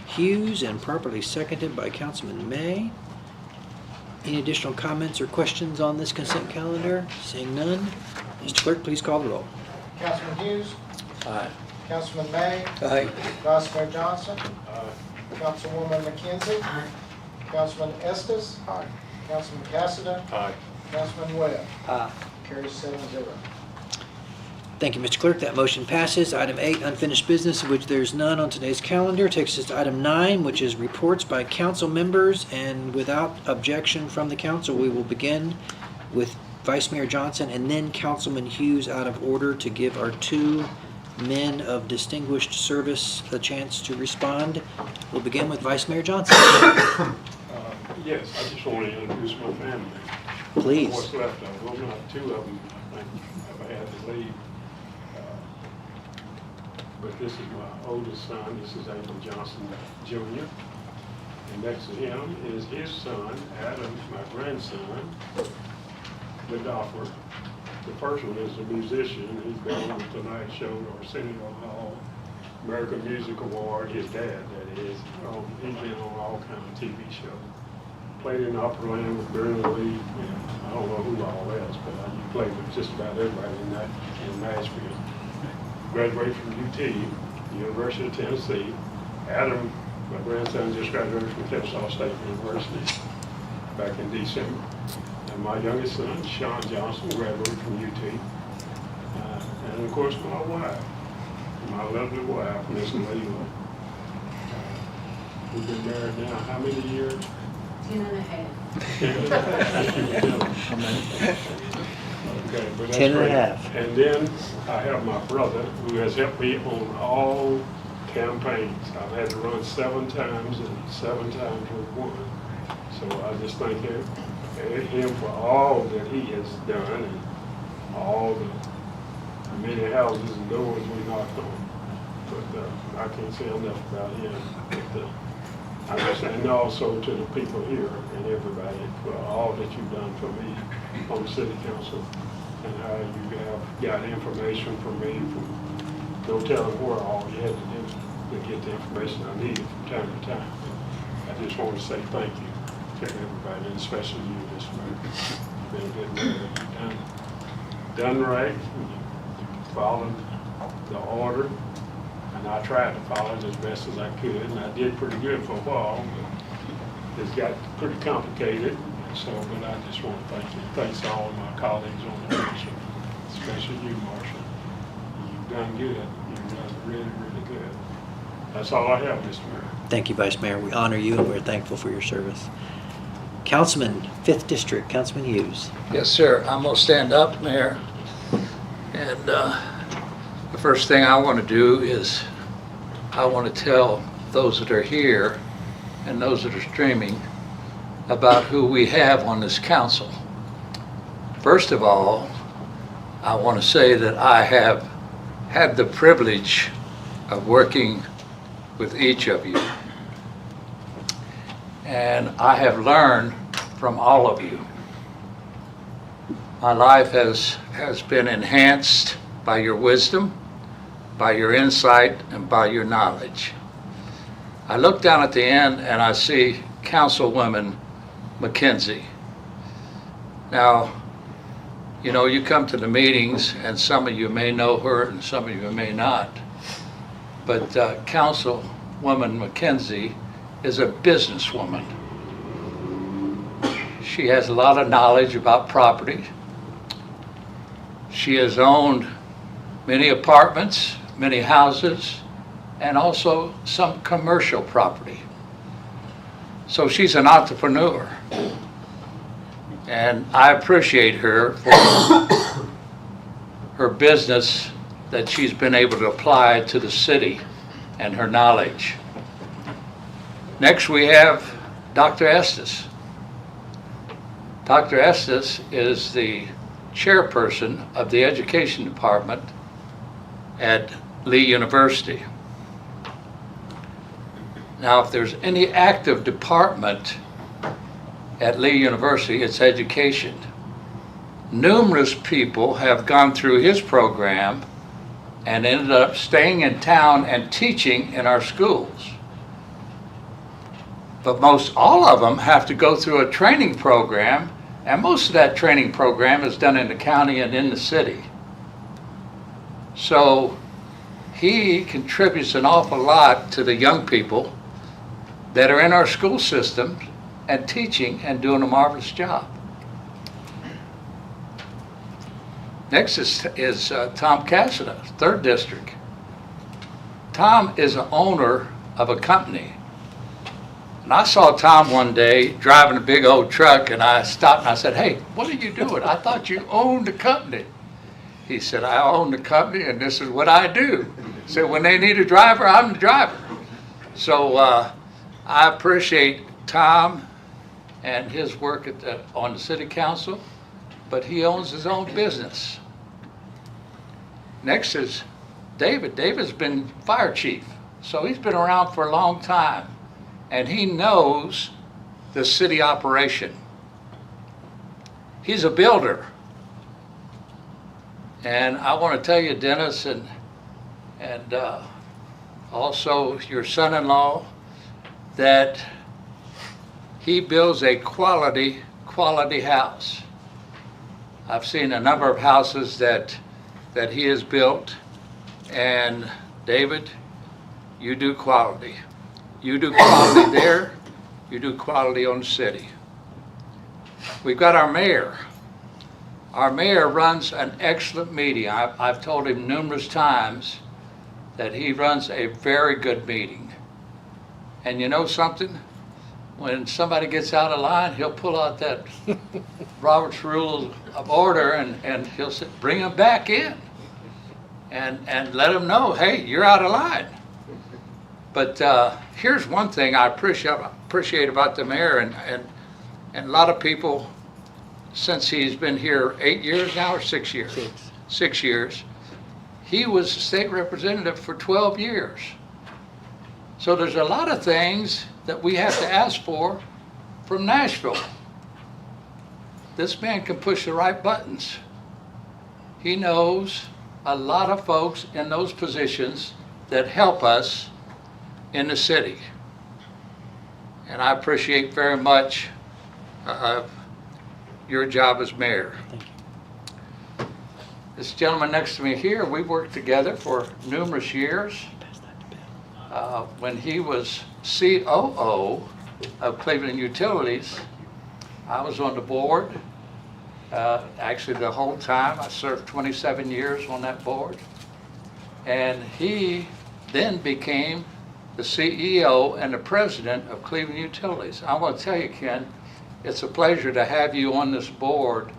Hughes and properly seconded by Councilman May. Any additional comments or questions on this consent calendar? Seeing none, Mr. Clerk, please call the roll. Councilman Hughes, Aye. Councilman May, Aye. Vice Mayor Johnson, Councilwoman McKenzie, Councilman Estes, Councilman Cassidy, Councilman Webb. Carries 7-0. Thank you, Mr. Clerk. That motion passes. Item 8, unfinished business, of which there's none on today's calendar, takes us to item 9, which is reports by council members. And without objection from the council, we will begin with Vice Mayor Johnson and then Councilman Hughes out of order to give our 2 men of distinguished service a chance to respond. We'll begin with Vice Mayor Johnson. Yes, I just want to introduce my family. Please. What's left of them, 2 of them, I think, have had to leave. But this is my oldest son. This is Abel Johnson Jr. And next to him is his son, Adam, my grandson, the golfer. The first one is a musician. He's been on the Tonight Show, Arsenio Hall, American Music Award. His dad, that is. He's been on all kinds of TV shows. Played in Operaland with Bernard Lee. I don't know who all else, but you played with just about everybody in Nashville. Graduated from UT, University of Tennessee. Adam, my grandson, just graduated from Kennesaw State University back in December. And my youngest son, Sean Johnson, graduated from UT. And of course, my wife, my lovely wife, Miss Leila. We've been married now, how many years? 10 and a half. Okay, but that's 10 and a great. half. And then I have my brother who has helped me on all campaigns. I've had to run 7 times and 7 times we've won. So I just thank him for all that he has done and all the many houses and doors we knocked on. But I can't say enough about him. But, I just, and also to the people here and everybody for all that you've done for me on the city council and how you have got information from me from no telling where all you had to do to get the information I needed from time to time. I just want to say thank you to everybody, and especially you, Mr. Mayor. You've been a good mayor. You've done right. You followed the order. And I tried to follow it as best as I could, and I did pretty good for a while, but it's got pretty complicated. So, but I just want to thank you. Thanks to all of my colleagues on the commission, especially you, Marshall. You've done good. You've done really, really good. That's all I have, Mr. Mayor. Thank you, Vice Mayor. We honor you and we're thankful for your service. Councilman, 5th District, Councilman Hughes. Yes, sir. I'm going to stand up, Mayor. And the first thing I want to do is I want to tell those that are here and those that are streaming about who we have on this council. First of all, I want to say that I have had the privilege of working with each of you. And I have learned from all of you. My life has been enhanced by your wisdom, by your insight, and by your knowledge. I look down at the end and I see Councilwoman McKenzie. Now, you know, you come to the meetings and some of you may know her and some of you may not, but Councilwoman McKenzie is a businesswoman. She has a lot of knowledge about property. She has owned many apartments, many houses, and also some commercial property. So she's an entrepreneur. And I appreciate her for her business that she's been able to apply to the city and her knowledge. Next we have Dr. Estes. Dr. Estes is the chairperson of the education department at Lee University. Now, if there's any active department at Lee University, it's education. Numerous people have gone through his program and ended up staying in town and teaching in our schools. But most all of them have to go through a training program, and most of that training program is done in the county and in the city. So he contributes an awful lot to the young people that are in our school system and teaching and doing a marvelous job. Next is Tom Cassida, 3rd District. Tom is an owner of a company. And I saw Tom one day driving a big old truck, and I stopped and I said, "Hey, what are you doing? I thought you owned the company." He said, "I own the company and this is what I do." So when they need a driver, I'm the driver. So I appreciate Tom and his work on the city council, but he owns his own business. Next is David. David's been fire chief, so he's been around for a long time, and he knows the city operation. He's a builder. And I want to tell you, Dennis, and also your son-in-law, that he builds a quality house. I've seen a number of houses that he has built, and David, you do quality. You do quality there, you do quality on the city. We've got our mayor. Our mayor runs an excellent meeting. I've told him numerous times that he runs a very good meeting. And you know something? When somebody gets out of line, he'll pull out that Robert's Rule of Order and he'll say, bring them back in and let them know, hey, you're out of line. But here's one thing I appreciate about the mayor and a lot of people, since he's been here 8 years now or 6 years? 6 years. He was state representative for 12 years. So there's a lot of things that we have to ask for from Nashville. This man can push the right buttons. He knows a lot of folks in those positions that help us in the city. And I appreciate very much your job as mayor. This gentleman next to me here, we worked together for numerous years. When he was COO of Cleveland Utilities, I was on the board. Actually, the whole time, I served 27 years on that board. And he then became the CEO and the president of Cleveland Utilities. I want to tell you, Ken, it's a pleasure to have you on this board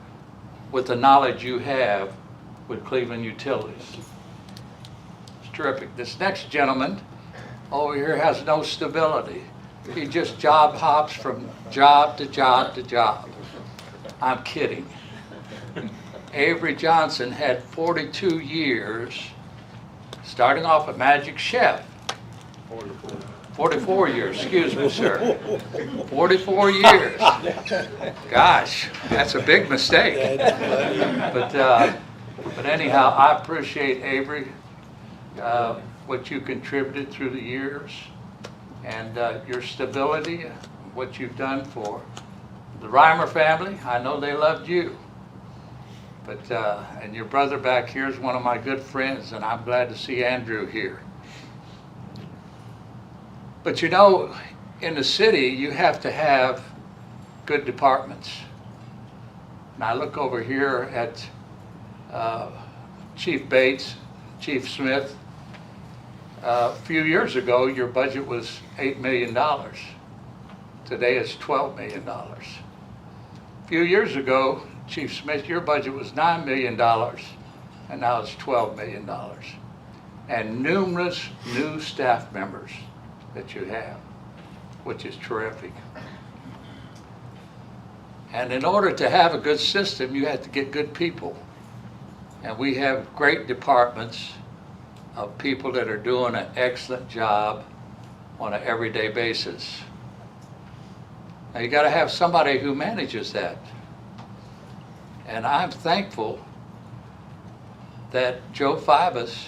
with the knowledge you have with Cleveland Utilities. It's terrific. This next gentleman over here has no stability. He just job hops from job to job to job. I'm kidding. Avery Johnson had 42 years, starting off at Magic Chef. 44 years, excuse me, sir. 44 years. Gosh, that's a big mistake. But anyhow, I appreciate Avery, what you contributed through the years, and your stability, what you've done for the Reimer family. I know they loved you. But and your brother back here is one of my good friends, and I'm glad to see Andrew here. But you know, in the city, you have to have good departments. And I look over here at Chief Bates, Chief Smith. A few years ago, your budget was $8 million. Today it's $12 million. A few years ago, Chief Smith, your budget was $9 million, and now it's $12 million. And numerous new staff members that you have, which is terrific. And in order to have a good system, you have to get good people. And we have great departments of people that are doing an excellent job on an everyday basis. Now you got to have somebody who manages that. And I'm thankful that Joe Fibus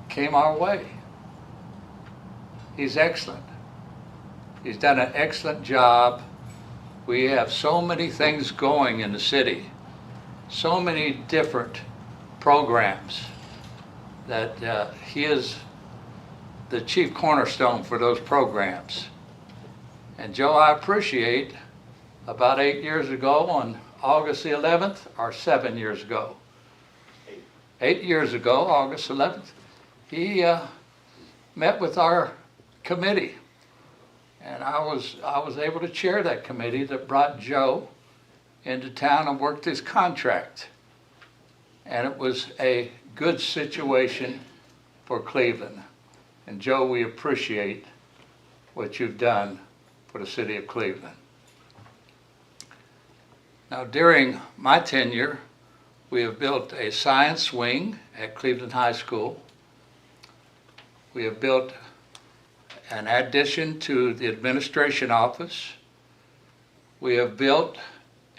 came our way. He's excellent. He's done an excellent job. We have so many things going in the city, so many different programs that he is the chief cornerstone for those programs. And Joe, I appreciate about 8 years ago on August the 11th, or 7 years ago, 8 years ago, August 11th, he met with our committee. And I was able to chair that committee that brought Joe into town and worked his contract. And it was a good situation for Cleveland. And Joe, we appreciate what you've done for the city of Cleveland. Now, during my tenure, we have built a science wing at Cleveland High School. We have built an addition to the administration office. We have built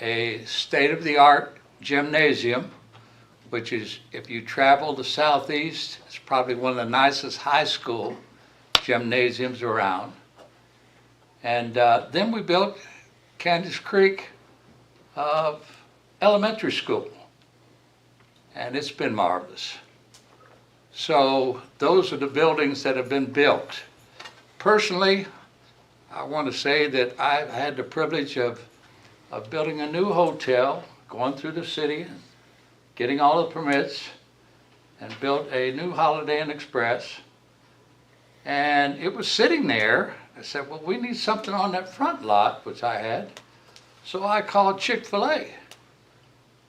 a state-of-the-art gymnasium, which is, if you travel the southeast, it's probably one of the nicest high school gymnasiums around. And then we built Candace Creek Elementary School, and it's been marvelous. So those are the buildings that have been built. Personally, I want to say that I've had the privilege of building a new hotel, going through the city, getting all the permits, and built a new Holiday Inn Express. And it was sitting there. I said, well, we need something on that front lot, which I had. So I called Chick-fil-A.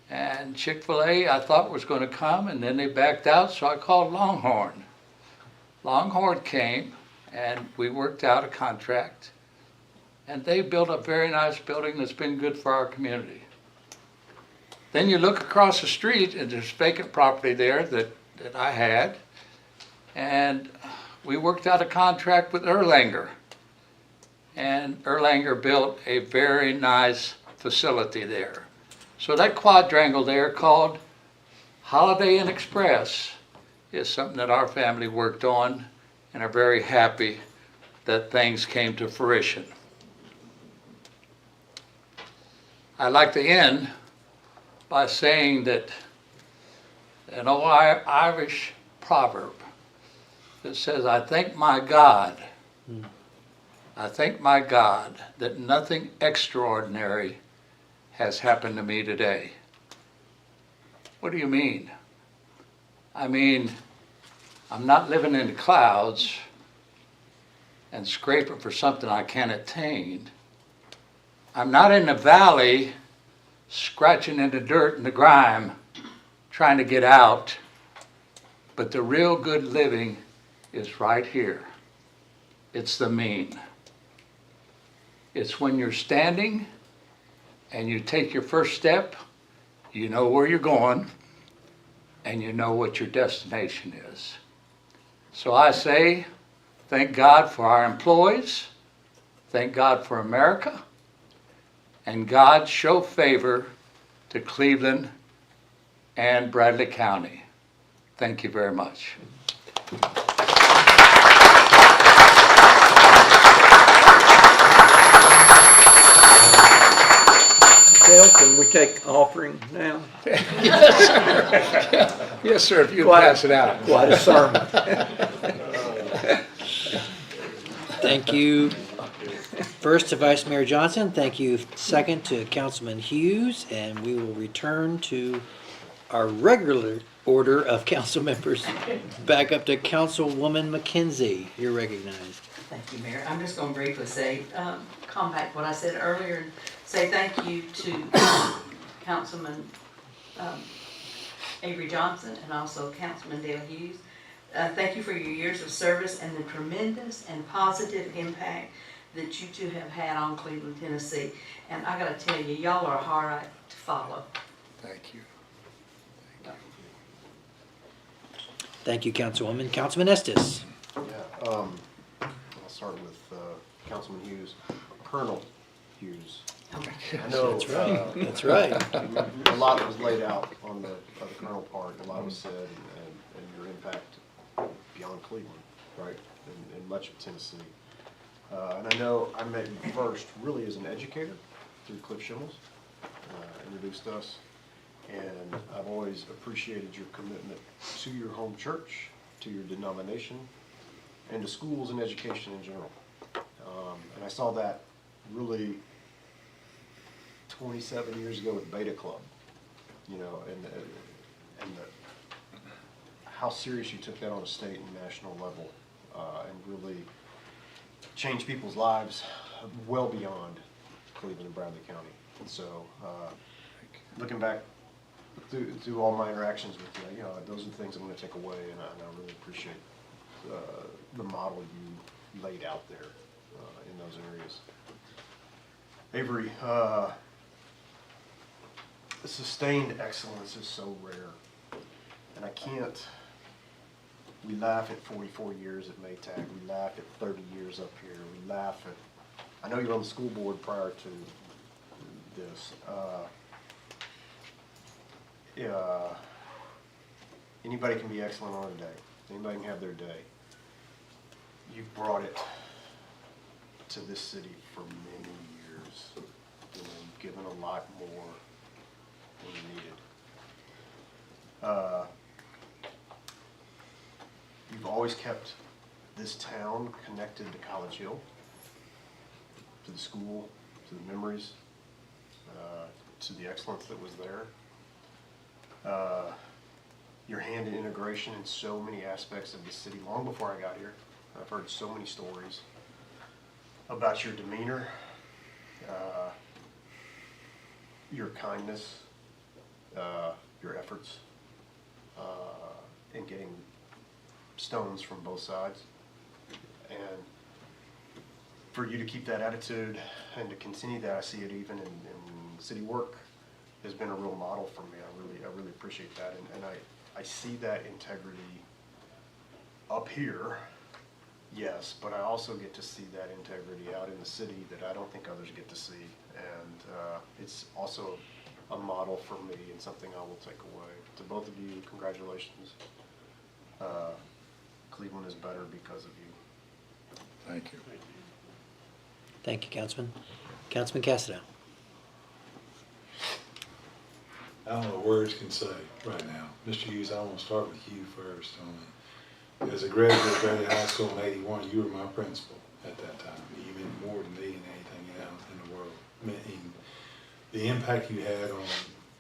And Chick-fil-A I thought was going to come, and then they backed out, so I called Longhorn. Longhorn came, and we worked out a contract. And they built a very nice building that's been good for our community. Then you look across the street, and there's vacant property there that I had. And we worked out a contract with Erlanger. And Erlanger built a very nice facility there. So that quadrangle there called Holiday Inn Express is something that our family worked on and are very happy that things came to fruition. I'd like to end by saying that an old Irish proverb that says, I thank my God that nothing extraordinary has happened to me today. What do you mean? I mean, I'm not living in the clouds and scraping for something I can't attain. I'm not in the valley scratching in the dirt and the grime trying to get out, but the real good living is right here. It's the mean. It's when you're standing and you take your first step, you know where you're going, and you know what your destination is. So I say, thank God for our employees, thank God for America, and God show favor to Cleveland and Bradley County. Thank you very much. Dale, can we take offering now? Yes, sir. Yes, sir, if you pass it out. Quite a sermon. Thank you. First to Vice Mayor Johnson, thank you. Second to Councilman Hughes, and we will return to our regular order of council members. Back up to Councilwoman McKenzie. You're recognized. Thank you, Mayor. I'm just going to briefly say, compact what I said earlier, and say thank you to Councilman Avery Johnson and also Councilman Dale Hughes. Thank you for your years of service and the tremendous and positive impact that you two have had on Cleveland, Tennessee. And I got to tell you, y'all are a hard act to follow. Thank you. Thank you, Councilwoman. Councilman Estes. Yeah, I'll start with Councilman Hughes, Colonel Hughes. I know That's right. That's right. a lot was laid out on the Colonel part, a lot was said, and your impact beyond Cleveland, right, in much of Tennessee. And I know I met you first really as an educator through Cliff Schimmels, introduced us, and I've always appreciated your commitment to your home church, to your denomination, and to schools and education in general. And I saw that really 27 years ago with Beta Club, you know, and how serious you took that on a state and national level, and really changed people's lives well beyond Cleveland and Bradley County. And so, looking back through all my interactions with you, those are the things I'm going to take away, and I really appreciate the model you laid out there in those areas. Avery, sustained excellence is so rare, and I can't. We laugh at 44 years at Maytag. We laugh at 30 years up here. We laugh at. I know you're on the school board prior to this. Anybody can be excellent on a day. Anybody can have their day. You've brought it to this city for many years. And you've given a lot more than you needed. You've always kept this town connected to College Hill, to the school, to the memories, to the excellence that was there. Your hand in integration in so many aspects of the city long before I got here. I've heard so many stories about your demeanor, your kindness, your efforts in getting stones from both sides. And for you to keep that attitude and to continue that, I see it even in city work, has been a real model for me. I really appreciate that. And I see that integrity up here, yes, but I also get to see that integrity out in the city that I don't think others get to see. And it's also a model for me and something I will take away. To both of you, congratulations. Cleveland is better because of you. Thank you. Thank you, Councilman. Councilman Cassidy. I don't know words can say right now. Mr. Hughes, I want to start with you first. As a graduate of Bailey High School in '81, you were my principal at that time. You meant more to me than anything else in the world. The impact you had on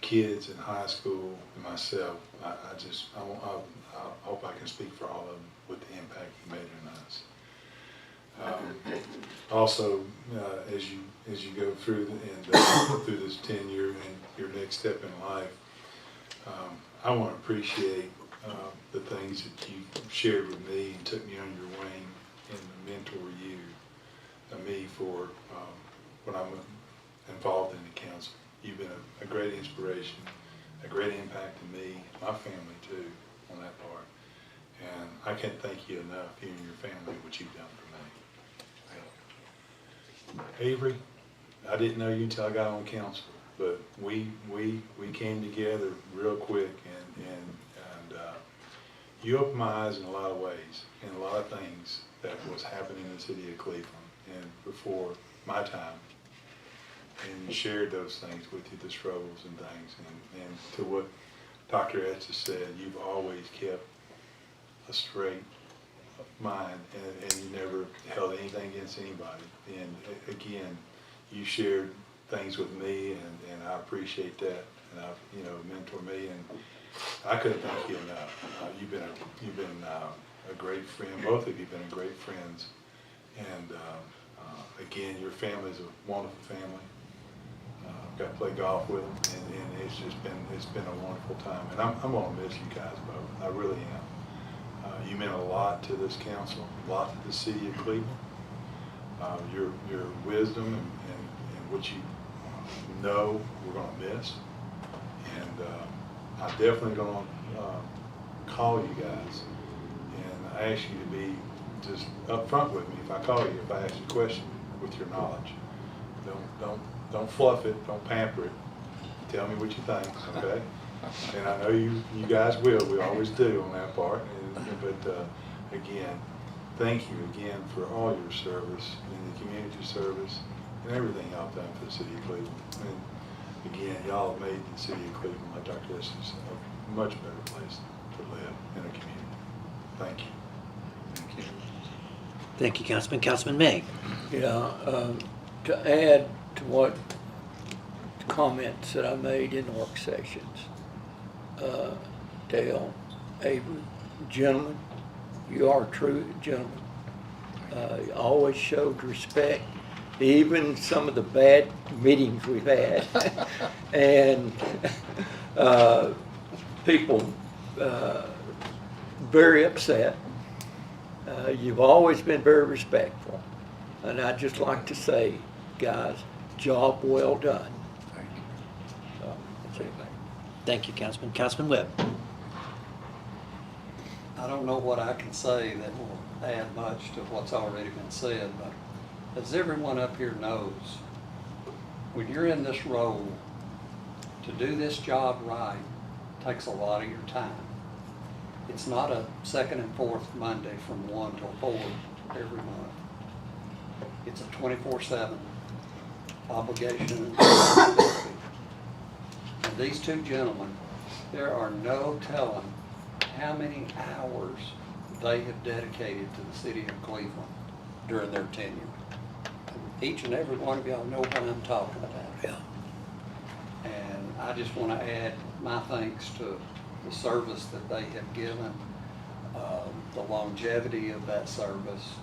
kids in high school and myself, I hope I can speak for all of them with the impact you made on us. Also, as you go through through this tenure and your next step in life, I want to appreciate the things that you shared with me and took me under your wing and mentor you and me for when I'm involved in the council. You've been a great inspiration, a great impact to me, my family too, on that part. And I can't thank you enough, you and your family, what you've done for me. Avery, I didn't know you until I got on council, but we came together real quick, and you opened my eyes in a lot of ways, and a lot of things that was happening in the city of Cleveland and before my time. And you shared those things with you, the struggles and things. And to what Dr. Estes said, you've always kept a straight mind, and you never held anything against anybody. And again, you shared things with me, and I appreciate that. And mentor me, and I couldn't thank you enough. You've been a great friend. Both of you have been great friends. And again, your family is a wonderful family. Got to play golf with them, and it's been a wonderful time. And I'm going to miss you guys both. I really am. You meant a lot to this council, a lot to the city of Cleveland. Your wisdom and what you know we're going to miss. And I'm definitely going to call you guys. And I ask you to be just upfront with me if I call you, if I ask you a question with your knowledge. Don't fluff it, don't pamper it. Tell me what you think, okay? And I know you guys will, we always do on that part. But again, thank you again for all your service and the community service and everything y'all done for the city of Cleveland. And again, y'all have made the city of Cleveland, like Dr. Estes said, a much better place to live in a community. Thank you. Thank you. Thank you, Councilman. Councilman May. Yeah, to add to what comments that I made in work sessions, Dale, Avery, gentlemen, you are true gentlemen. You always showed respect, even some of the bad meetings we've had. And people very upset. You've always been very respectful. And I'd just like to say, guys, job well done. Thank you. That's it. Thank you, Councilman. Councilman Webb. I don't know what I can say that will add much to what's already been said, but as everyone up here knows, when you're in this role, to do this job right takes a lot of your time. It's not a second and fourth Monday from 1 till 4 every month. It's a 24/7 obligation and responsibility. And these two gentlemen, there are no telling how many hours they have dedicated to the city of Cleveland during their tenure. Each and every one of y'all know what I'm talking about. Yeah. And I just want to add my thanks to the service that they have given the longevity of that service.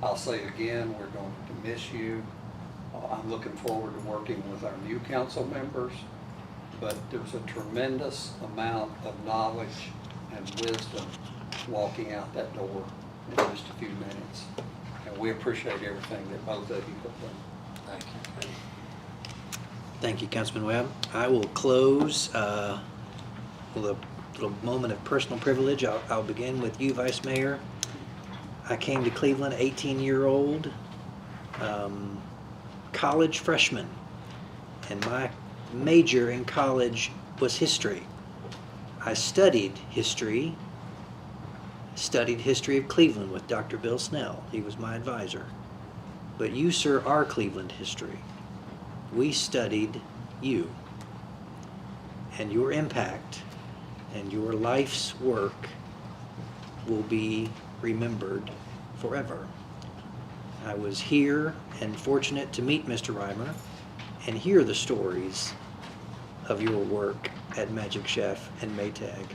I'll say again, we're going to miss you. I'm looking forward to working with our new council members, but there's a tremendous amount of knowledge and wisdom walking out that door in just a few minutes. And we appreciate everything that both of you have done. Thank you. Thank you, Councilman Webb. I will close with a little moment of personal privilege. I'll begin with you, Vice Mayor. I came to Cleveland, 18-year-old college freshman, and my major in college was history. I studied history of Cleveland with Dr. Bill Snell. He was my advisor. But you, sir, are Cleveland history. We studied you and your impact, and your life's work will be remembered forever. I was here and fortunate to meet Mr. Reimer and hear the stories of your work at Magic Chef and Maytag,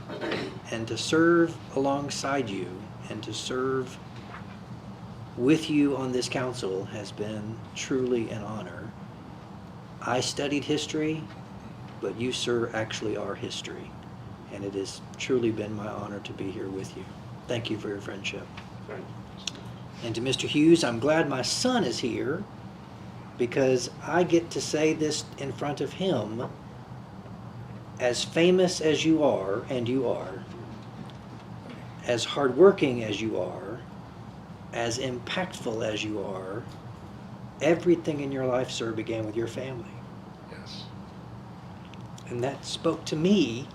and to serve alongside you and to serve with you on this council has been truly an honor. I studied history, but you, sir, actually are history, and it has truly been my honor to be here with you. Thank you for your friendship. Thank you. And to Mr. Hughes, I'm glad my son is here because I get to say this in front of him. As famous as you are, and you are, as hardworking as you are, as impactful as you are, everything in your life, sir, began with your family. Yes. And that spoke to me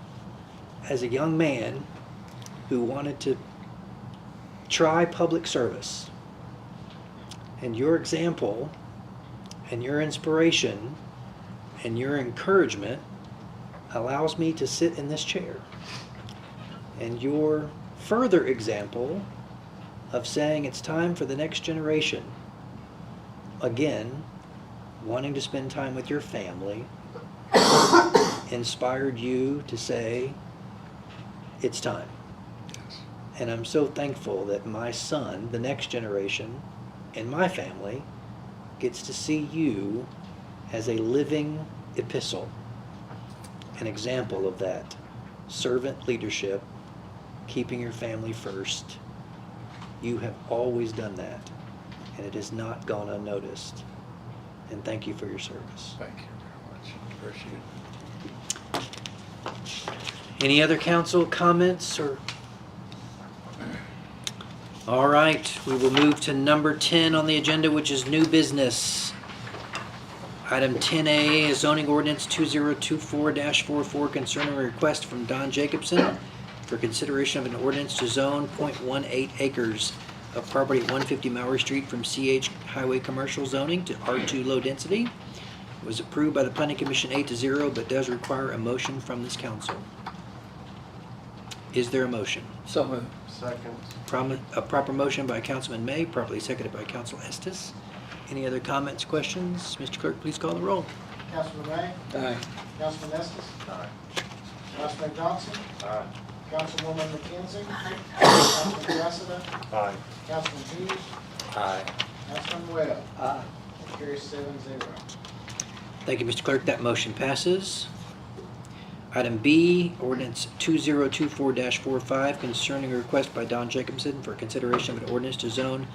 as a young man who wanted to try public service. And your example and your inspiration and your encouragement allows me to sit in this chair. And your further example of saying it's time for the next generation, again, wanting to spend time with your family, inspired you to say, it's time. Yes. And I'm so thankful that my son, the next generation, in my family, gets to see you as a living epistle, an example of that servant leadership, keeping your family first. You have always done that, and it has not gone unnoticed. And thank you for your service. Thank you very much. Appreciate it. Any other council comments or? All right, we will move to number 10 on the agenda, which is new business. Item 10A is zoning ordinance 2024-44 concerning a request from Don Jacobson for consideration of an ordinance to zone .18 acres of property at 150 Maury Street from CH Highway Commercial Zoning to R2 Low Density. It was approved by the Planning Commission 8-0, but does require a motion from this council. Is there a motion? So moved. Second. A proper motion by Councilman May, properly seconded by Council Estes. Any other comments, questions? Mr. Clerk, please call the roll. Councilman May? Aye. Councilman Estes? Aye. Councilman Johnson? Aye. Councilwoman McKenzie? Councilman Cassidy? Aye. Councilman Hughes? Aye. Councilman Webb? Aye. Carries 7-0. Thank you, Mr. Clerk. That motion passes. Item B, ordinance 2024-45 concerning a request by Don Jacobson for consideration of an ordinance to zone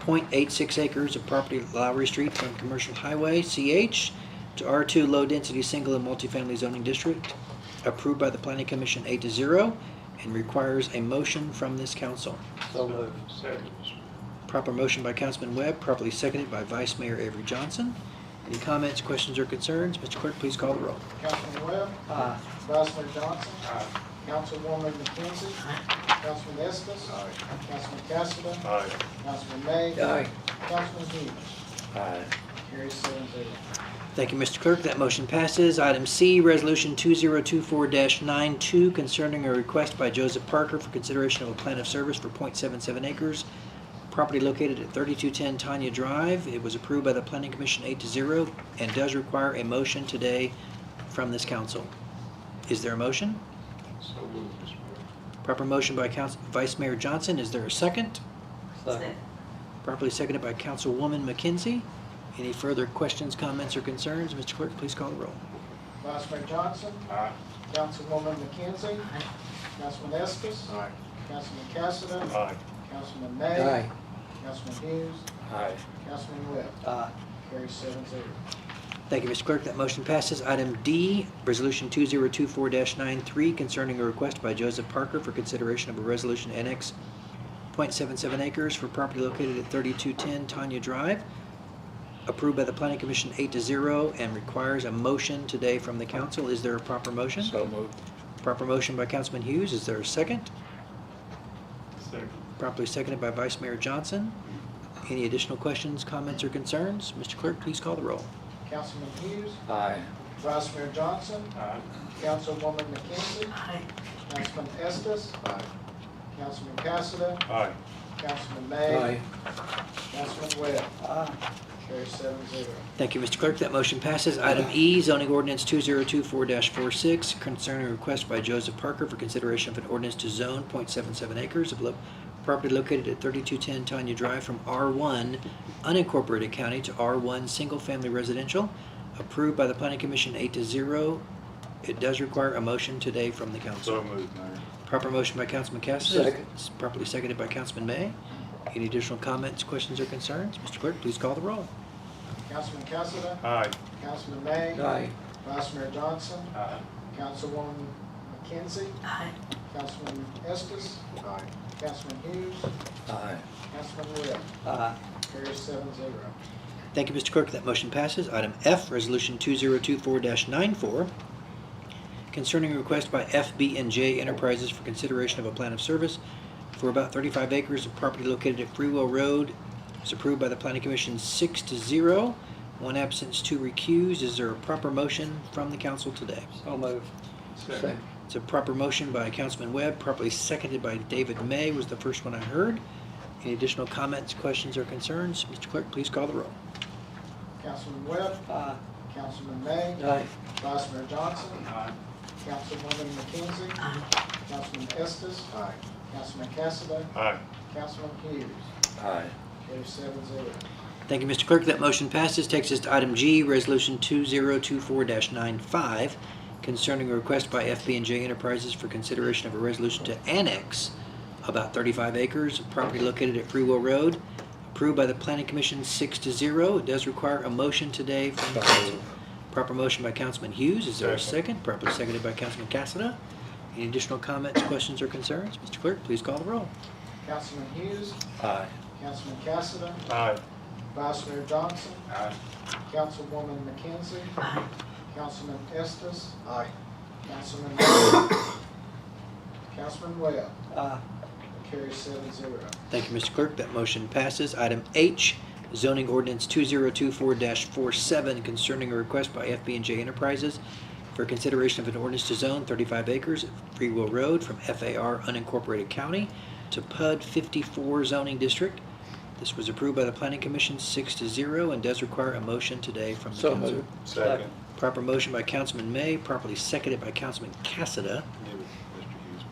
.86 acres of property at Lowry Street from Commercial Highway, CH, to R2 Low Density Single and Multifamily Zoning District, approved by the Planning Commission 8-0, and requires a motion from this council. So moved. Second. Proper motion by Councilman Webb, properly seconded by Vice Mayor Avery Johnson. Any comments, questions, or concerns? Mr. Clerk, please call the roll. Councilman Webb? Aye. Vice Mayor Johnson? Councilwoman McKenzie? Councilman Estes? Councilman Cassidy? Aye. Councilman May? Aye. Councilman Hughes? Aye. Carries 7-0. Thank you, Mr. Clerk. That motion passes. Item C, Resolution 2024-92 concerning a request by Joseph Parker for consideration of a plan of service for .77 acres, property located at 3210 Tanya Drive. It was approved by the Planning Commission 8-0 and does require a motion today from this council. Is there a motion? So moved, Mr. Mayor. Proper motion by Vice Mayor Johnson. Is there a second? Second. Properly seconded by Councilwoman McKenzie. Any further questions, comments, or concerns? Mr. Clerk, please call the roll. Vice Mayor Johnson. Aye. Councilwoman McKenzie. Councilman Estes. Aye. Councilman Cassidy. Aye. Councilman May. Councilman Hughes. Aye. Councilman Webb. Aye. Carries 7-0. Thank you, Mr. Clerk. That motion passes. Item D, Resolution 2024-93, concerning a request by Joseph Parker for consideration of a resolution to annex .77 acres for property located at 3210 Tanya Drive, approved by the Planning Commission 8-0, and requires a motion today from the council. Is there a proper motion? So moved. Proper motion by Councilman Hughes. Is there a second? Second. Properly seconded by Vice Mayor Johnson. Any additional questions, comments, or concerns? Mr. Clerk, please call the roll. Councilman Hughes. Aye. Vice Mayor Johnson. Aye. Councilwoman McKenzie. Aye. Councilman Estes. Aye. Councilman Cassidy. Aye. Councilman May. Councilman Webb. Aye. Carries 7-0. Thank you, Mr. Clerk. That motion passes. Item E, zoning ordinance 2024-46, concerning a request by Joseph Parker for consideration of an ordinance to zone .77 acres of property located at 3210 Tanya Drive from R1 unincorporated county to R1 single-family residential, approved by the Planning Commission 8-0. It does require a motion today from the council. So moved, Mayor. Proper motion by Councilman Cassidy. Second. Properly seconded by Councilman May. Any additional comments, questions, or concerns? Mr. Clerk, please call the roll. Councilman Cassidy. Aye. Councilman May. Aye. Vice Mayor Johnson. Aye. Councilwoman McKenzie. Aye. Councilman Estes. Aye. Councilman Hughes. Aye. Councilman Webb. Aye. Carries 7-0. Thank you, Mr. Clerk. That motion passes. Item F, Resolution 2024-94, concerning a request by FB&J Enterprises for consideration of a plan of service for about 35 acres of property located at Freewell Road. It's approved by the Planning Commission 6-0. One absence, two recused. Is there a proper motion from the council today? So moved. Second. It's a proper motion by Councilman Webb, properly seconded by David May, was the first one I heard. Any additional comments, questions, or concerns? Mr. Clerk, please call the roll. Councilman Webb. Aye. Councilman May. Aye. Vice Mayor Johnson. Aye. Councilwoman McKenzie. Aye. Councilman Estes. Aye. Councilman Cassidy. Aye. Councilman Hughes. Aye. Carries 7-0. Thank you, Mr. Clerk. That motion passes. Takes us to item G, Resolution 2024-95, concerning a request by FB&J Enterprises for consideration of a resolution to annex about 35 acres of property located at Freewell Road, approved by the Planning Commission 6-0. It does require a motion today from the council. Proper motion by Councilman Hughes. Is there a second? Properly seconded by Councilman Cassidy. Any additional comments, questions, or concerns? Mr. Clerk, please call the roll. Councilman Hughes. Aye. Councilman Cassidy. Aye. Vice Mayor Johnson. Aye. Councilwoman McKenzie. Aye. Councilman Estes. Aye. Councilman May. Councilman Webb. Aye. Carries 7-0. Thank you, Mr. Clerk. That motion passes. Item H, zoning ordinance 2024-47, concerning a request by FB&J Enterprises for consideration of an ordinance to zone 35 acres at Freewell Road from FAR unincorporated county to PUD 54 zoning district. This was approved by the Planning Commission 6-0 and does require a motion today from the So council. moved. Second. Proper motion by Councilman May, properly seconded by Councilman Cassidy. Give it Mr. Hughes,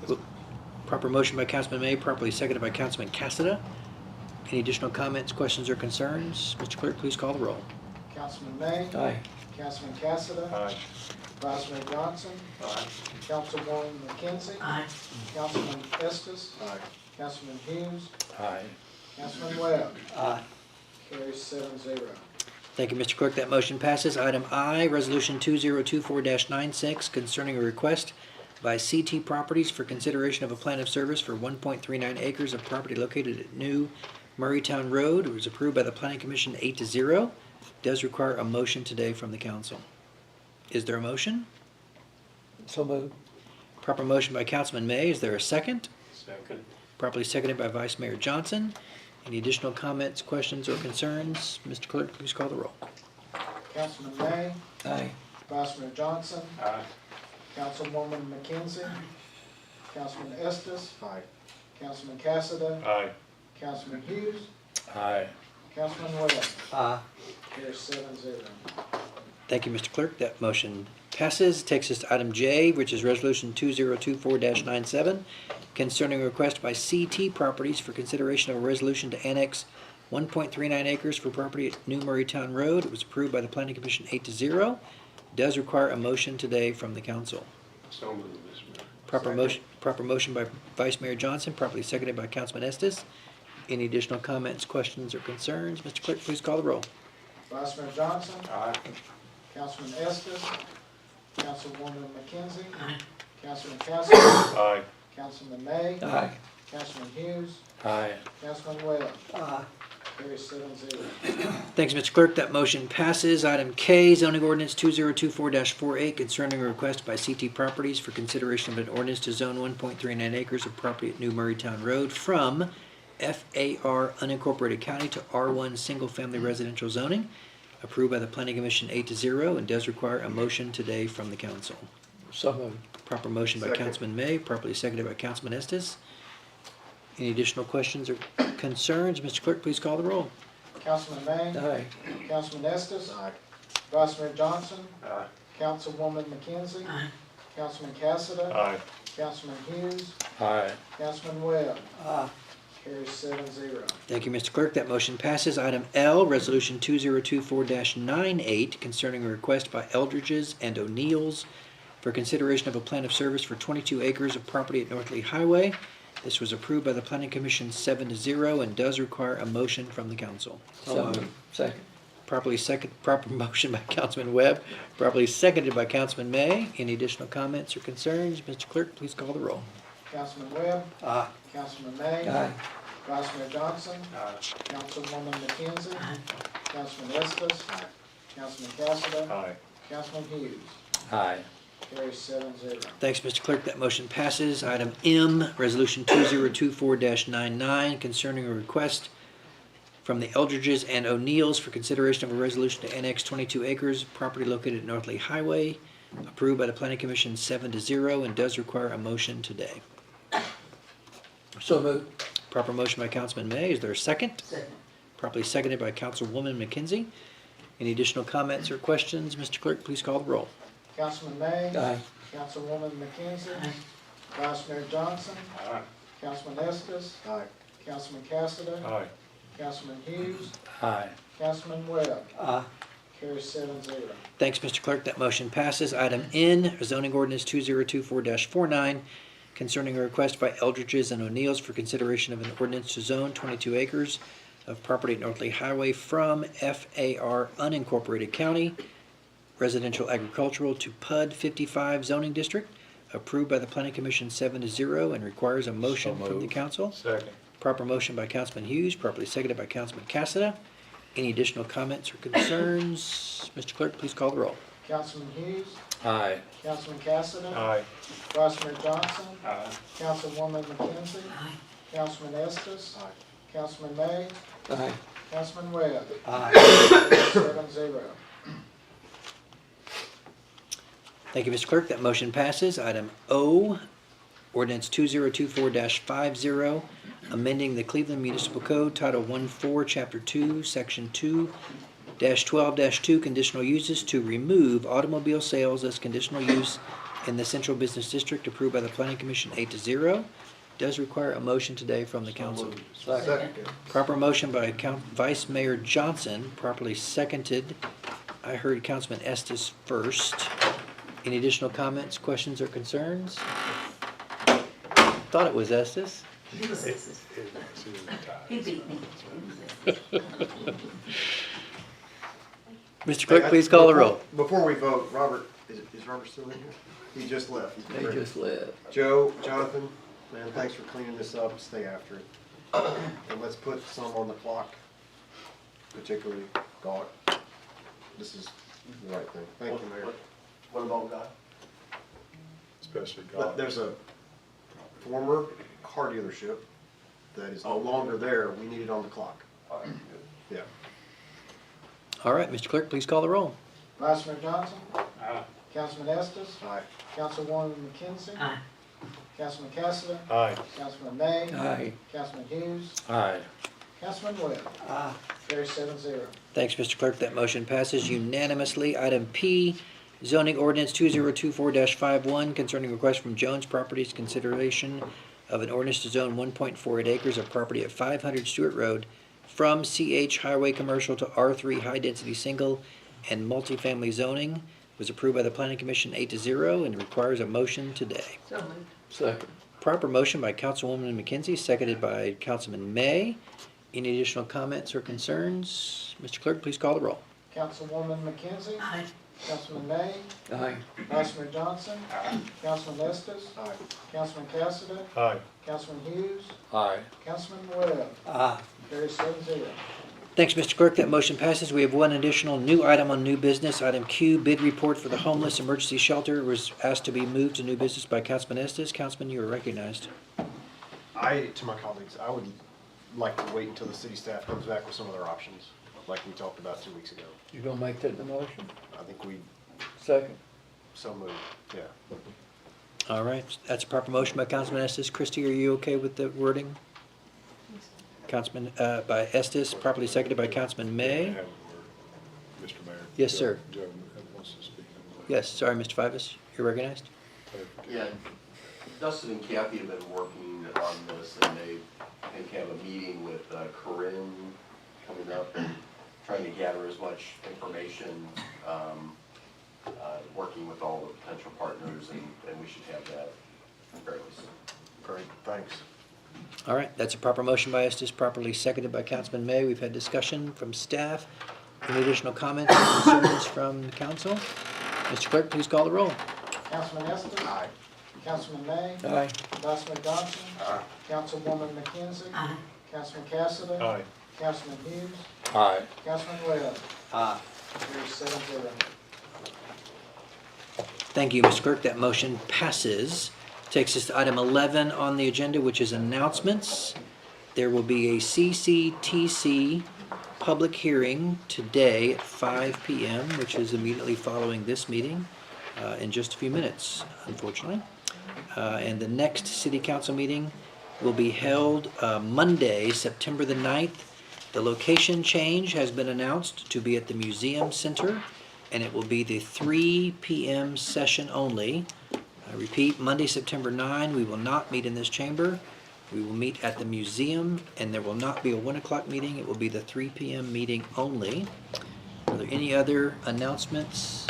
please. Proper motion by Councilman May, properly seconded by Councilman Cassidy. Any additional comments, questions, or concerns? Mr. Clerk, please call the roll. Councilman May. Aye. Councilman Cassidy. Aye. Vice Mayor Johnson. Aye. Councilwoman McKenzie. Aye. Councilman Estes. Aye. Councilman Hughes. Aye. Councilman Webb. Aye. Carries 7-0. Thank you, Mr. Clerk. That motion passes. Item I, Resolution 2024-96, concerning a request by CT Properties for consideration of a plan of service for 1.39 acres of property located at New Murraytown Road. It was approved by the Planning Commission 8-0. Does require a motion today from the council. Is there a motion? So moved. Proper motion by Councilman May. Is there a second? Second. Properly seconded by Vice Mayor Johnson. Any additional comments, questions, or concerns? Mr. Clerk, please call the roll. Councilman May. Aye. Vice Mayor Johnson. Aye. Councilwoman McKenzie. Councilman Estes. Aye. Councilman Cassidy. Aye. Councilman Hughes. Aye. Councilman Webb. Aye. Carries 7-0. Thank you, Mr. Clerk. That motion passes. Takes us to item J, which is Resolution 2024-97, concerning a request by CT Properties for consideration of a resolution to annex 1.39 acres for property at New Murraytown Road. It was approved by the Planning Commission 8-0. Does require a motion today from the council. So moved, Mr. Mayor. Proper motion by Vice Mayor Johnson, properly seconded by Councilman Estes. Any additional comments, questions, or concerns? Mr. Clerk, please call the roll. Vice Mayor Johnson. Aye. Councilman Estes. Councilwoman McKenzie. Councilman Cassidy. Aye. Councilman May. Aye. Councilman Hughes. Aye. Councilman Webb. Aye. Carries 7-0. Thanks, Mr. Clerk. That motion passes. Item K, zoning ordinance 2024-48, concerning a request by CT Properties for consideration of an ordinance to zone 1.39 acres of property at New Murraytown Road from FAR unincorporated county to R1 single-family residential zoning, approved by the Planning Commission 8-0, and does require a motion today from the council. So moved. Proper motion by Councilman May, properly seconded by Councilman Estes. Any additional questions or concerns? Mr. Clerk, please call the roll. Councilman May. Aye. Councilman Estes. Vice Mayor Johnson. Aye. Councilwoman McKenzie. Councilman Cassidy. Aye. Councilman Hughes. Aye. Councilman Webb. Aye. Carries 7-0. Thank you, Mr. Clerk. That motion passes. Item L, Resolution 2024-98, concerning a request by Eldridge's and O'Neill's for consideration of a plan of service for 22 acres of property at North Lee Highway. This was approved by the Planning Commission 7-0 and does require a motion from the council. So moved. Second. Proper motion by Councilman Webb, properly seconded by Councilman May. Any additional comments or concerns? Mr. Clerk, please call the roll. Councilman Webb. Aye. Councilman May. Aye. Vice Mayor Johnson. Councilwoman McKenzie. Councilman Estes. Councilman Cassidy. Aye. Councilman Hughes. Aye. Carries 7-0. Thanks, Mr. Clerk. That motion passes. Item M, Resolution 2024-99, concerning a request from the Eldridges and O'Neills for consideration of a resolution to annex 22 acres of property located at North Lee Highway, approved by the Planning Commission 7-0, and does require a motion today. So moved. Proper motion by Councilman May. Is there a second? Second. Properly seconded by Councilwoman McKenzie. Any additional comments or questions? Mr. Clerk, please call the roll. Councilman May. Aye. Councilwoman McKenzie. Vice Mayor Johnson. Aye. Councilman Estes. Councilman Cassidy. Aye. Councilman Hughes. Aye. Councilman Webb. Aye. Carries 7-0. Thanks, Mr. Clerk. That motion passes. Item N, zoning ordinance 2024-49, concerning a request by Eldridge's and O'Neill's for consideration of an ordinance to zone 22 acres of property at North Lee Highway from FAR unincorporated county residential agricultural to PUD 55 zoning district, approved by the Planning Commission 7-0, and requires a motion from the council. Second. Proper motion by Councilman Hughes, properly seconded by Councilman Cassada. Any additional comments or concerns? Mr. Clerk, please call the roll. Councilman Hughes. Aye. Councilman Cassidy. Aye. Vice Mayor Johnson. Aye. Councilwoman McKenzie. Councilman Estes. Councilman May. Aye. Councilman Webb. Aye. 7-0. Thank you, Mr. Clerk. That motion passes. Item O, ordinance 2024-50, amending the Cleveland Municipal Code, Title 14, Chapter 2, Section 2-12-2, conditional uses to remove automobile sales as conditional use in the Central Business District, approved by the Planning Commission 8-0. Does require a motion today from the council. Second. Proper motion by Vice Mayor Johnson, properly seconded. I heard Councilman Estes first. Any additional comments, questions, or concerns? Thought it was Estes. He was Estes. He beat me. Mr. Clerk, please call the roll. Before we vote, Robert, is Robert still in here? He just left. They just left. Joe, Jonathan, man, thanks for cleaning this up. Stay after it. And let's put some on the clock, particularly God. This is the right thing. Thank you, Mayor. What about God? Especially But God. there's a former car dealership that is no longer there. We need it on the clock. All right, good. Yeah. All right, Mr. Clerk, please call the roll. Vice Mayor Johnson. Aye. Councilman Estes. Aye. Councilwoman McKenzie. Aye. Councilman Cassidy. Aye. Councilman May. Aye. Councilman Hughes. Aye. Councilman Webb. Aye. Carries 7-0. Thanks, Mr. Clerk. That motion passes unanimously. Item P, Zoning ordinance 2024-51 concerning request from Jones Properties consideration of an ordinance to zone 1.48 acres of property at 500 Stewart Road from CH Highway Commercial to R3 High Density Single and Multifamily Zoning was approved by the Planning Commission 8-0 and requires a motion today. So moved. Second. Proper motion by Councilwoman McKenzie, seconded by Councilman May. Any additional comments or concerns? Mr. Clerk, please call the roll. Councilwoman McKenzie. Aye. Councilman May. Aye. Vice Mayor Johnson. Councilman Estes. Aye. Councilman Cassidy. Aye. Councilman Hughes. Aye. Councilman Webb. Aye. Carries 7-0. Thanks, Mr. Clerk. That motion passes. We have one additional new item on new business. Item Q, bid report for the homeless emergency shelter was asked to be moved to new business by Councilman Estes. Councilman, you are recognized. To my colleagues, I would like to wait until the city staff comes back with some of their options, like we talked about 2 weeks ago. You gonna make that the motion? I think we Second. so moved, yeah. All right, that's a proper motion by Councilman Estes. Christie, are you okay with the wording? Councilman, by Estes, properly seconded by Councilman May. Mr. Mayor. Yes, sir. Joe wants to speak. Yes, sorry, Mr. Fivas, you're recognized. Yeah, Dustin and Kathy have been working on this, and they, I think, have a meeting with Corinne coming up and trying to gather as much information, working with all the potential partners, and we should have that fairly soon. Great, thanks. All right, that's a proper motion by Estes, properly seconded by Councilman May. We've had discussion from staff. Any additional comments or concerns from the council? Mr. Clerk, please call the roll. Councilman Estes. Aye. Councilman May. Aye. Vice Mayor Johnson. Aye. Councilwoman McKenzie. Aye. Councilman Cassidy. Aye. Councilman Hughes. Aye. Councilman Webb. Aye. Carries 7-0. Thank you, Mr. Clerk. That motion passes. Takes us to item 11 on the agenda, which is announcements. There will be a CCTC public hearing today at 5 p.m., which is immediately following this meeting in just a few minutes, unfortunately. And the next city council meeting will be held Monday, September the 9th. The location change has been announced to be at the Museum Center, and it will be the 3 p.m. session only. I repeat, Monday, September 9, we will not meet in this chamber. We will meet at the museum, and there will not be a 1 o'clock meeting. It will be the 3 p.m. meeting only. Are there any other announcements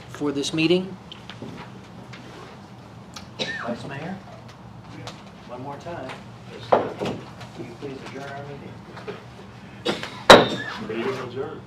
for this meeting? Vice Mayor? One more time. Will you please adjourn our meeting? Meeting adjourned.